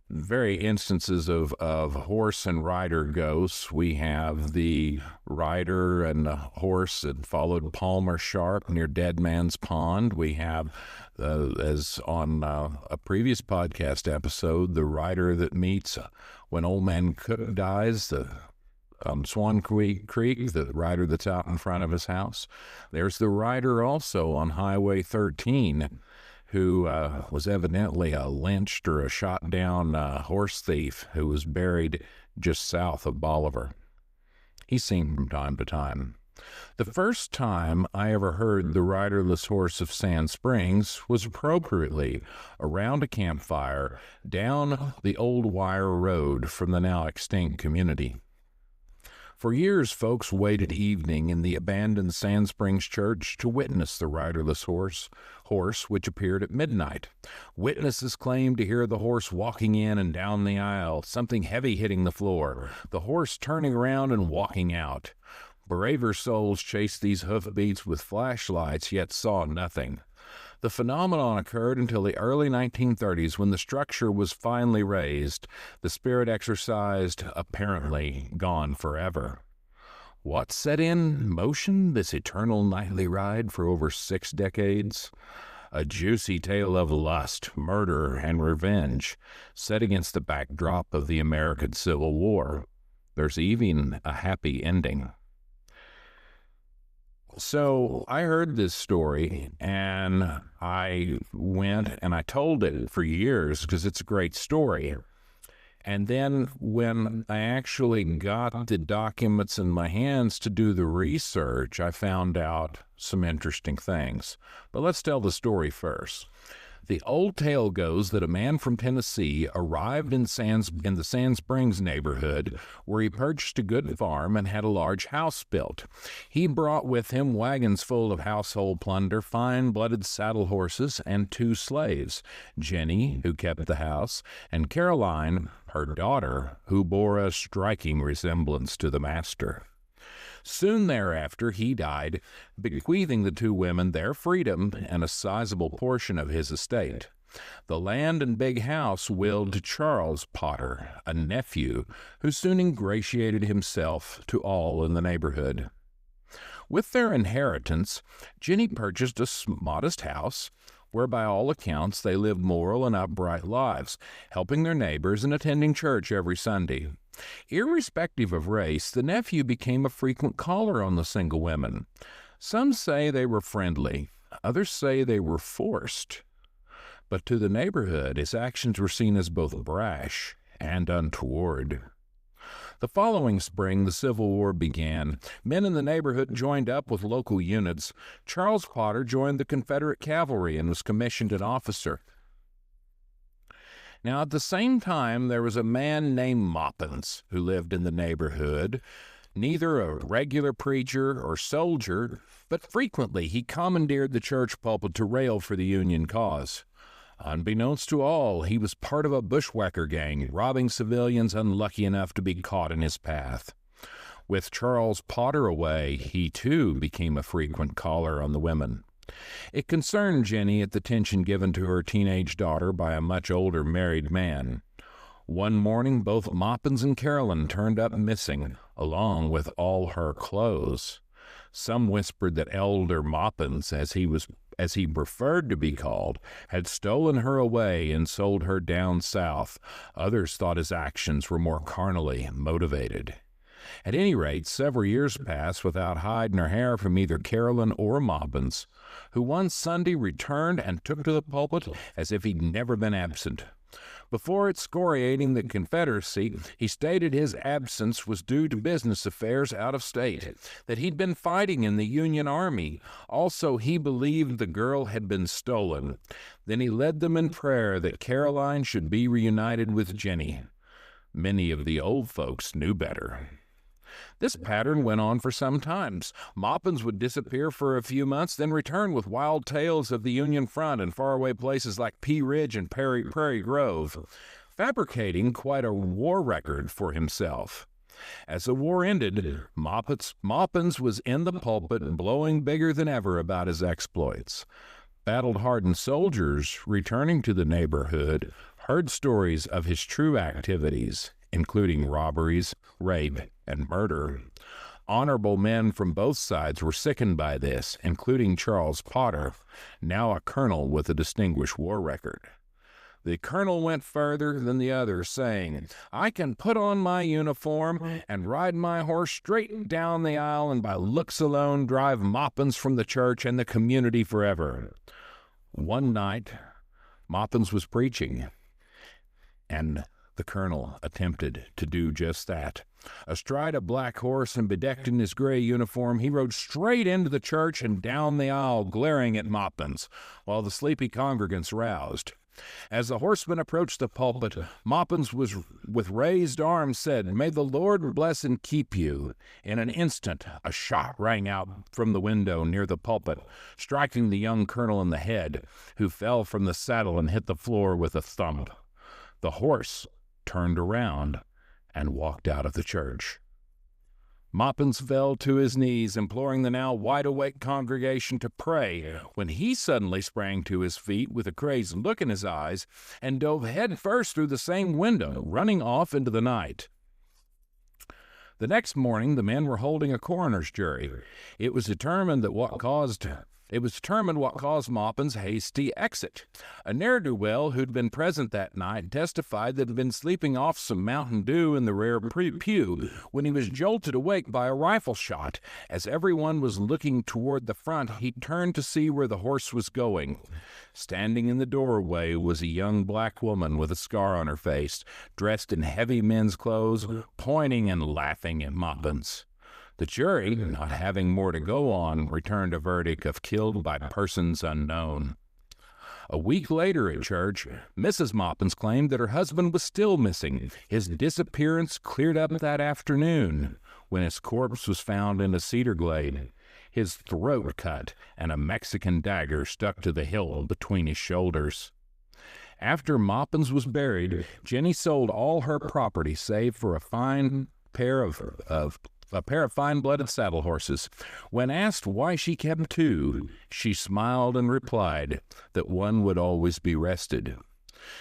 very instances of horse and rider ghosts. We have the rider and the horse that followed Palmer Sharp near Dead Man's Pond. We have, as on a previous podcast episode, the rider that meets when Old Man Cook dies, the Swan Creek, the rider that's out in front of his house. There's the rider also on Highway 13 who was evidently a lynched or a shot-down horse thief who was buried just south of Bolivar. He's seen from time to time. The first time I ever heard the riderless horse of Sand Springs was appropriately around a campfire down the old wire road from the now extinct community. For years, folks waited evening in the abandoned Sand Springs Church to witness the riderless horse which appeared at midnight. Witnesses claimed to hear the horse walking in and down the aisle, something heavy hitting the floor, the horse turning around and walking out. Braver souls chased these hoofbeats with flashlights, yet saw nothing. The phenomenon occurred until the early 1930s when the structure was finally raised, the spirit exorcised, apparently gone forever. What set in motion this eternal nightly ride for over 6 decades? A juicy tale of lust, murder, and revenge, set against the backdrop of the American Civil War. There's even a happy ending. So I heard this story, and I went and I told it for years because it's a great story. And then when I actually got the documents in my hands to do the research, I found out some interesting things. But let's tell the story first. The old tale goes that a man from Tennessee arrived in the Sand Springs neighborhood, where he purchased a good farm and had a large house built. He brought with him wagons full of household plunder, fine-blooded saddle horses, and 2 slaves, Jenny, who kept the house, and Caroline, her daughter, who bore a striking resemblance to the master. Soon thereafter, he died, bequeathing the 2 women their freedom and a sizable portion of his estate. The land and big house willed to Charles Potter, a nephew, who soon ingratiated himself to all in the neighborhood. With their inheritance, Jenny purchased a modest house, where by all accounts they lived moral and upright lives, helping their neighbors and attending church every Sunday. Irrespective of race, the nephew became a frequent caller on the single women. Some say they were friendly, others say they were forced. But to the neighborhood, his actions were seen as both brash and untoward. The following spring, the Civil War began. Men in the neighborhood joined up with local units. Charles Potter joined the Confederate cavalry and was commissioned an officer. Now, at the same time, there was a man named Moppins who lived in the neighborhood, neither a regular preacher or soldier, but frequently he commandeered the church pulpit to rail for the Union cause. Unbeknownst to all, he was part of a bushwhacker gang, robbing civilians unlucky enough to be caught in his path. With Charles Potter away, he too became a frequent caller on the women. It concerned Jenny at the attention given to her teenage daughter by a much older married man. One morning, both Moppins and Carolyn turned up missing, along with all her clothes. Some whispered that Elder Moppins, as he preferred to be called, had stolen her away and sold her down south. Others thought his actions were more carnally motivated. At any rate, several years passed without hide nor hair from either Carolyn or Moppins, who one Sunday returned and took to the pulpit as if he'd never been absent. Before excoriating the Confederacy, he stated his absence was due to business affairs out of state, that he'd been fighting in the Union Army. Also, he believed the girl had been stolen. Then he led them in prayer that Caroline should be reunited with Jenny. Many of the old folks knew better. This pattern went on for some time. Moppins would disappear for a few months, then return with wild tales of the Union front and faraway places like Pea Ridge and Prairie Grove, fabricating quite a war record for himself. As the war ended, Moppins was in the pulpit, blowing bigger than ever about his exploits. Battle-hardened soldiers returning to the neighborhood heard stories of his true activities, including robberies, rape, and murder. Honorable men from both sides were sickened by this, including Charles Potter, now a colonel with a distinguished war record. The colonel went further than the others, saying, "I can put on my uniform and ride my horse straight down the aisle and by looks alone drive Moppins from the church and the community forever." One night, Moppins was preaching, and the colonel attempted to do just that. Astride a black horse and bedecked in his gray uniform, he rode straight into the church and down the aisle, glaring at Moppins, while the sleepy congregants roused. As the horseman approached the pulpit, Moppins was with raised arms said, "May the Lord bless and keep you." In an instant, a shot rang out from the window near the pulpit, striking the young colonel in the head, who fell from the saddle and hit the floor with a thump. The horse turned around and walked out of the church. Moppins fell to his knees, imploring the now wide-awake congregation to pray, when he suddenly sprang to his feet with a crazed look in his eyes and dove headfirst through the same window, running off into the night. The next morning, the men were holding a coroner's jury. It was determined what caused Moppin's hasty exit. A ne'er-do-well who'd been present that night testified that he'd been sleeping off some Mountain Dew in the rear pew when he was jolted awake by a rifle shot. As everyone was looking toward the front, he turned to see where the horse was going. Standing in the doorway was a young black woman with a scar on her face, dressed in heavy men's clothes, pointing and laughing at Moppins. The jury, not having more to go on, returned a verdict of killed by persons unknown. A week later at church, Mrs. Moppins claimed that her husband was still missing. His disappearance cleared up that afternoon when his corpse was found in a cedar glade, his throat cut and a Mexican dagger stuck to the hilt between his shoulders. After Moppins was buried, Jenny sold all her property save for a pair of fine-blooded saddle horses. When asked why she kept two, she smiled and replied that one would always be rested.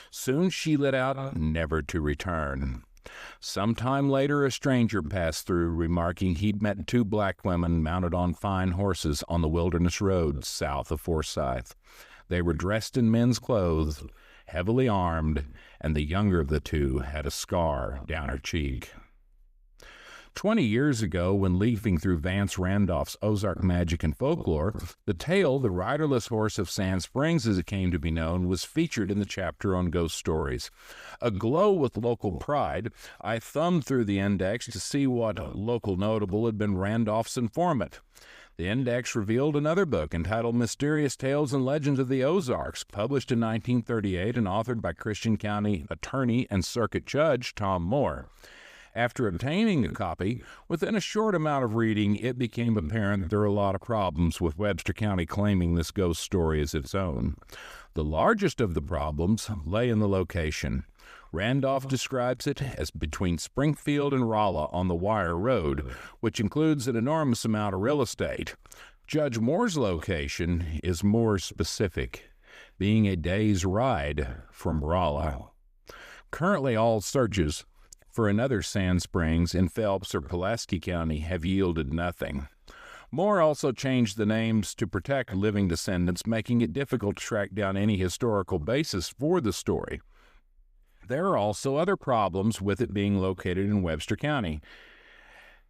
Soon she lit out, never to return. Some time later, a stranger passed through, remarking he'd met two black women mounted on fine horses on the Wilderness Road south of Forsyth. They were dressed in men's clothes, heavily armed, and the younger of the two had a scar down her cheek. 20 years ago, when leafing through Vance Randolph's Ozark Magic and Folklore, the tale, The Riderless Horse of Sand Springs, as it came to be known, was featured in the chapter on ghost stories. Aglow with local pride, I thumbed through the index to see what local notable had been Randolph's informant. The index revealed another book entitled Mysterious Tales and Legends of the Ozarks, published in 1938 and authored by Christian County attorney and circuit judge Tom Moore. After obtaining a copy, within a short amount of reading, it became apparent that there are a lot of problems with Webster County claiming this ghost story as its own. The largest of the problems lay in the location. Randolph describes it as between Springfield and Rolla on the Wire Road, which includes an enormous amount of real estate. Judge Moore's location is more specific, being a day's ride from Rolla. Currently, all searches for another Sand Springs in Phelps or Pulaski County have yielded nothing. Moore also changed the names to protect living descendants, making it difficult to track down any historical basis for the story. There are also other problems with it being located in Webster County.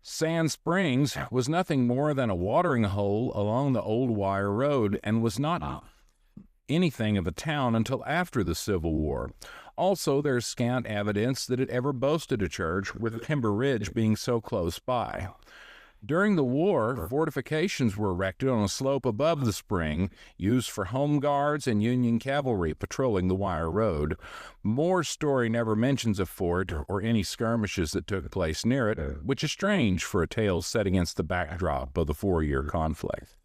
Sand Springs was nothing more than a watering hole along the old Wire Road and was not anything of a town until after the Civil War. Also, there's scant evidence that it ever boasted a church, with Timber Ridge being so close by. During the war, fortifications were erected on a slope above the spring, used for home guards and Union cavalry patrolling the Wire Road. Moore's story never mentions a fort or any skirmishes that took place near it, which is strange for a tale set against the backdrop of the 4-year conflict.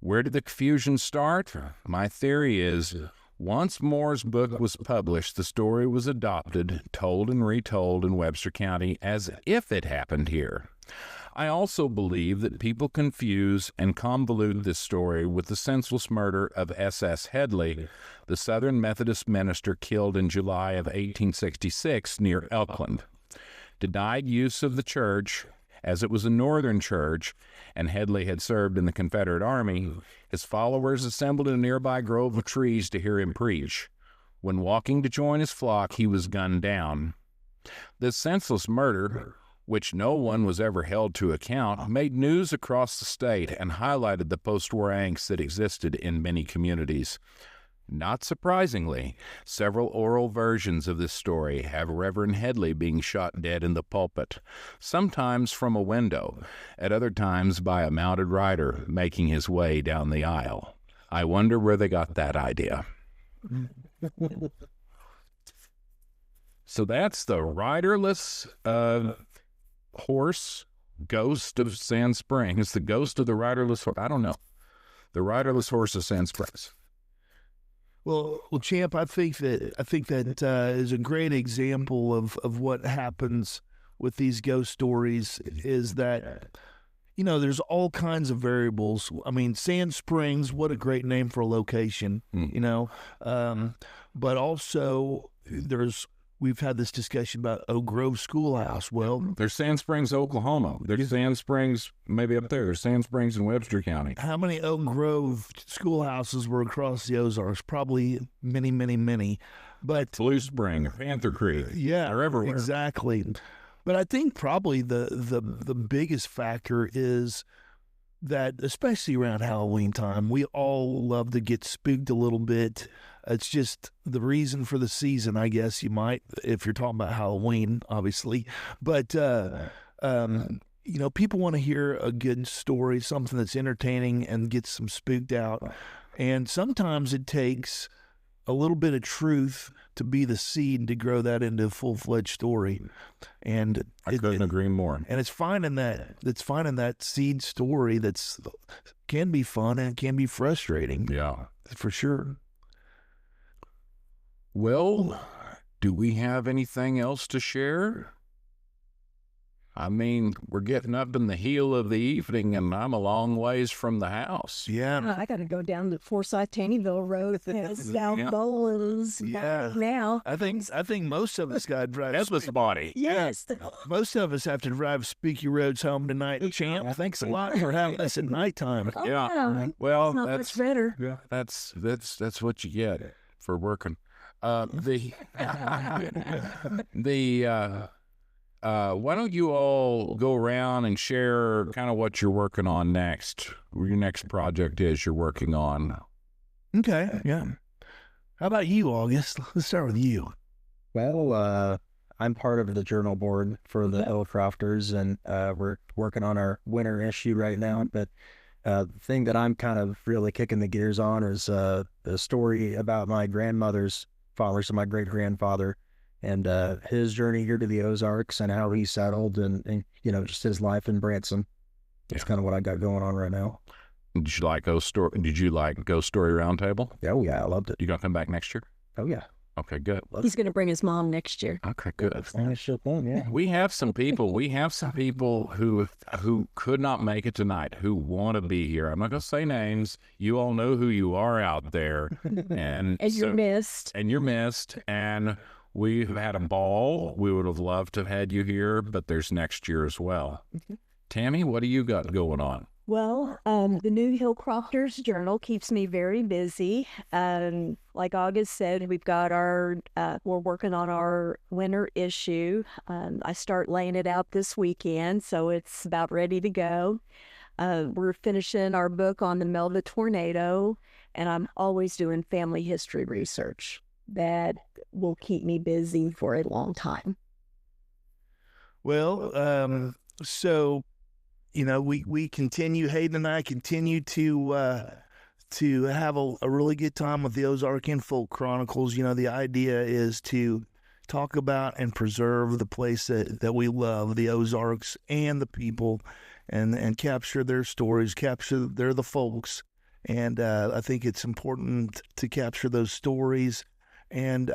Where did the confusion start? My theory is, once Moore's book was published, the story was adopted, told and retold in Webster County as if it happened here. I also believe that people confuse and convolute this story with the senseless murder of S.S. Headley, the Southern Methodist minister killed in July of 1866 near Elkland. Denied use of the church, as it was a Northern church, and Headley had served in the Confederate Army, his followers assembled in a nearby grove of trees to hear him preach. When walking to join his flock, he was gunned down. This senseless murder, which no one was ever held to account, made news across the state and highlighted the post-war angst that existed in many communities. Not surprisingly, several oral versions of this story have Reverend Headley being shot dead in the pulpit, sometimes from a window, at other times by a mounted rider making his way down the aisle. I wonder where they got that idea. So that's the riderless horse, Ghost of Sand Springs. The ghost of the riderless horse. I don't know. The riderless horse of Sand Springs. Well, Champ, I think that is a great example of what happens with these ghost stories. Is that, you know, there's all kinds of variables. I mean, Sand Springs, what a great name for a location, you know. But also, we've had this discussion about Oak Grove Schoolhouse. Well, there's Sand Springs, Oklahoma. There's Sand Springs, maybe up there. There's Sand Springs in Webster County. How many Oak Grove schoolhouses were across the Ozarks? Probably many, many, many. But Blue Spring, Panther Creek. Yeah, they're everywhere. Exactly. But I think probably the biggest factor is that, especially around Halloween time, we all love to get spooked a little bit. It's just the reason for the season, I guess you might, if you're talking about Halloween, obviously. But, you know, people want to hear a good story, something that's entertaining and gets some spooked out. And sometimes it takes a little bit of truth to be the seed to grow that into a full-fledged story. And I couldn't agree more. And it's finding that seed story that's can be fun and can be frustrating. Yeah, for sure. Well, do we have anything else to share? I mean, we're getting up in the heel of the evening, and I'm a long ways from the house. Yeah. I got to go down to Forsyth Taneyville Road and South Bowlins now. I think most of us got to drive. Headless body. Yes. Most of us have to drive spooky roads home tonight. Champ, thanks a lot for having us at nighttime. Oh, yeah. Well, it's not much better. Yeah. That's what you get for working. Why don't you all go around and share kind of what you're working on next, what your next project is you're working on? Okay, yeah. How about you, August? Let's start with you. Well, I'm part of the journal board for the Hillcrofters, and we're working on our winter issue right now. But the thing that I'm kind of really kicking the gears on is the story about my grandmother's father, so my great-grandfather, and his journey here to the Ozarks and how he settled and you know, just his life in Branson. That's kind of what I got going on right now. Did you like Ghost Story Roundtable? Oh, yeah, I loved it. You going to come back next year? Oh, yeah. Okay, good. He's going to bring his mom next year. Okay, good. Yeah. We have some people who could not make it tonight who want to be here. I'm not going to say names. You all know who you are out there. And you're missed. And you're missed. And we've had a ball. We would have loved to have had you here, but there's next year as well. Tammy, what do you got going on? Well, the new Hillcrofters Journal keeps me very busy. Like August said, we're working on our winter issue. I start laying it out this weekend, so it's about ready to go. We're finishing our book on the Melva tornado, and I'm always doing family history research. That will keep me busy for a long time. Well, so, you know, we continue, Hayden and I continue to have a really good time with the Ozarkian Folk Chronicles. You know, the idea is to talk about and preserve the place that we love, the Ozarks, and the people, and capture their stories, they're the folks. And I think it's important to capture those stories and,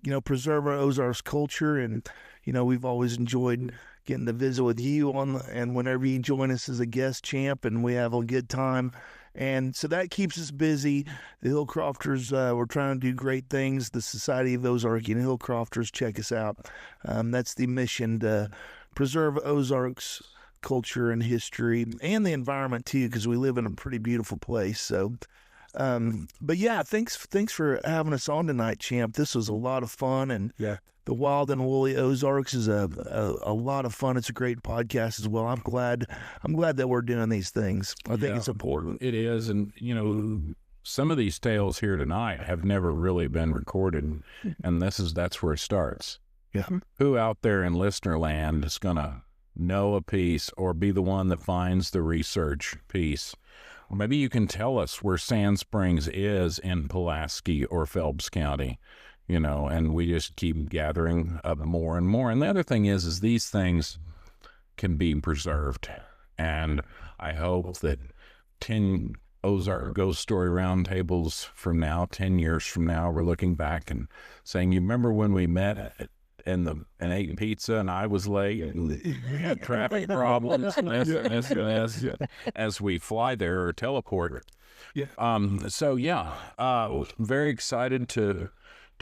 you know, preserve our Ozarks culture. And, you know, we've always enjoyed getting to visit with you and whenever you join us as a guest, Champ, and we have a good time. And so that keeps us busy. The Hillcrofters, we're trying to do great things. The Society of Ozarkian Hillcrofters, check us out. That's the mission, to preserve Ozarks culture and history and the environment too, because we live in a pretty beautiful place. So, but yeah, thanks for having us on tonight, Champ. This was a lot of fun, and the Wild and Woolly Ozarks is a lot of fun. It's a great podcast as well. I'm glad that we're doing these things. I think it's important. It is, and you know, some of these tales here tonight have never really been recorded, and that's where it starts. Yeah, who out there in listener land is gonna know a piece or be the one that finds the research piece maybe you can tell us where Sand Springs is in Pulaski or Phelps County, and we just keep gathering up more and more. And the other thing is these things can be preserved. And I hope that 10 Ozark Ghost Story Roundtables from now, 10 years from now, we're looking back and saying, you remember when we met and ate pizza and I was late and we had traffic problems as we fly there or teleport. Very excited to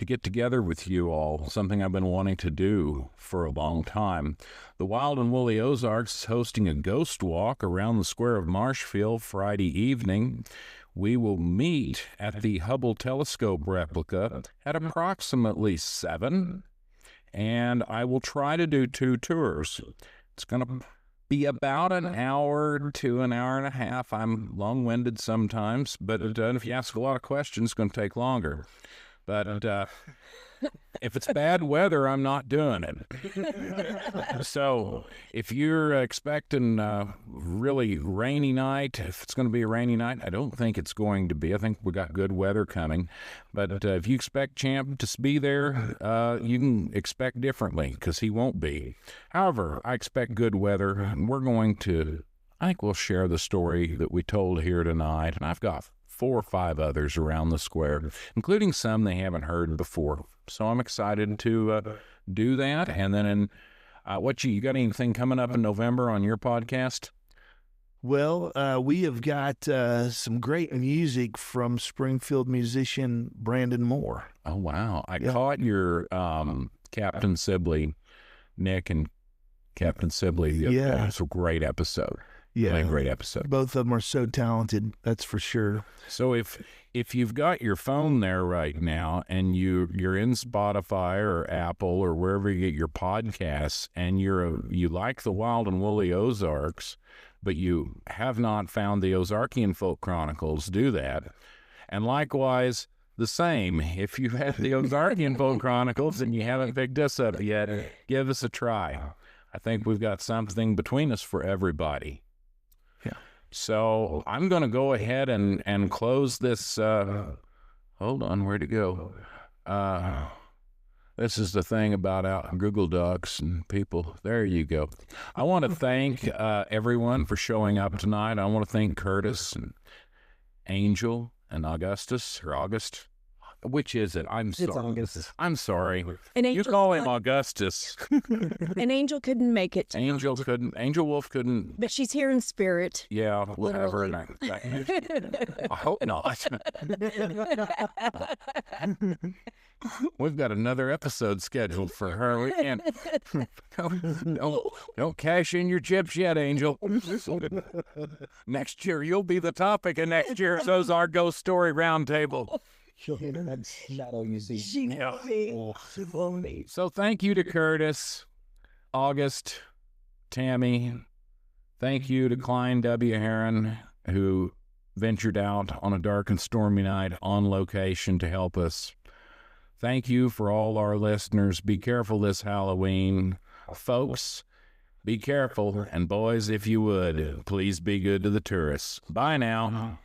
get together with you all, something I've been wanting to do for a long time. The Wild and Woolly Ozarks is hosting a ghost walk around the square of Marshfield Friday evening. We will meet at the Hubble telescope replica at approximately 7, and I will try to do 2 tours. It's going to be about an hour to an hour and a half. I'm long-winded sometimes, but if you ask a lot of questions, it's going to take longer. But if it's bad weather, I'm not doing it. So if you're expecting a really rainy night, if it's going to be a rainy night, I don't think it's going to be. I think we got good weather coming. But if you expect Champ to be there, you can expect differently because he won't be. However, I expect good weather, and I think we'll share the story that we told here tonight. And I've got 4 or 5 others around the square, including some they haven't heard before. So I'm excited to do that. And then you got anything coming up in November on your podcast? Well, we have got some great music from Springfield musician Brandon Moore. Oh, wow. I caught your Captain Sibley, Nick and Captain Sibley. Yeah. It's a great episode. Yeah, great episode. Both of them are so talented, that's for sure. So if you've got your phone there right now and you're in Spotify or Apple or wherever you get your podcasts, and you like the Wild and Woolly Ozarks, but you have not found the Ozarkian Folk Chronicles, do that. And likewise, the same, if you've had the Ozarkian Folk Chronicles and you haven't picked us up yet, give us a try. I think we've got something between us for everybody. So I'm going to go ahead and close this. Hold on, where'd it go? This is the thing about out Google Docs and people. There you go. I want to thank everyone for showing up tonight. I want to thank Curtis and Angel and August. Which is it? I'm sorry. It's August. I'm sorry. And You call him Augustus. An Angel couldn't make it. Angel Wolf couldn't. But she's here in spirit. Yeah, whatever. I hope not. We've got another episode scheduled for her. We can't. Don't cash in your chips yet, Angel. Next year, you'll be the topic of next year's Ozark Ghost Story Roundtable. That's not all you see. So thank you to Curtis, August, Tammy. Thank you to Klein W. Herren, who ventured out on a dark and stormy night on location to help us. Thank you for all our listeners. Be careful this Halloween. Folks, be careful. And boys, if you would, please be good to the tourists. Bye now.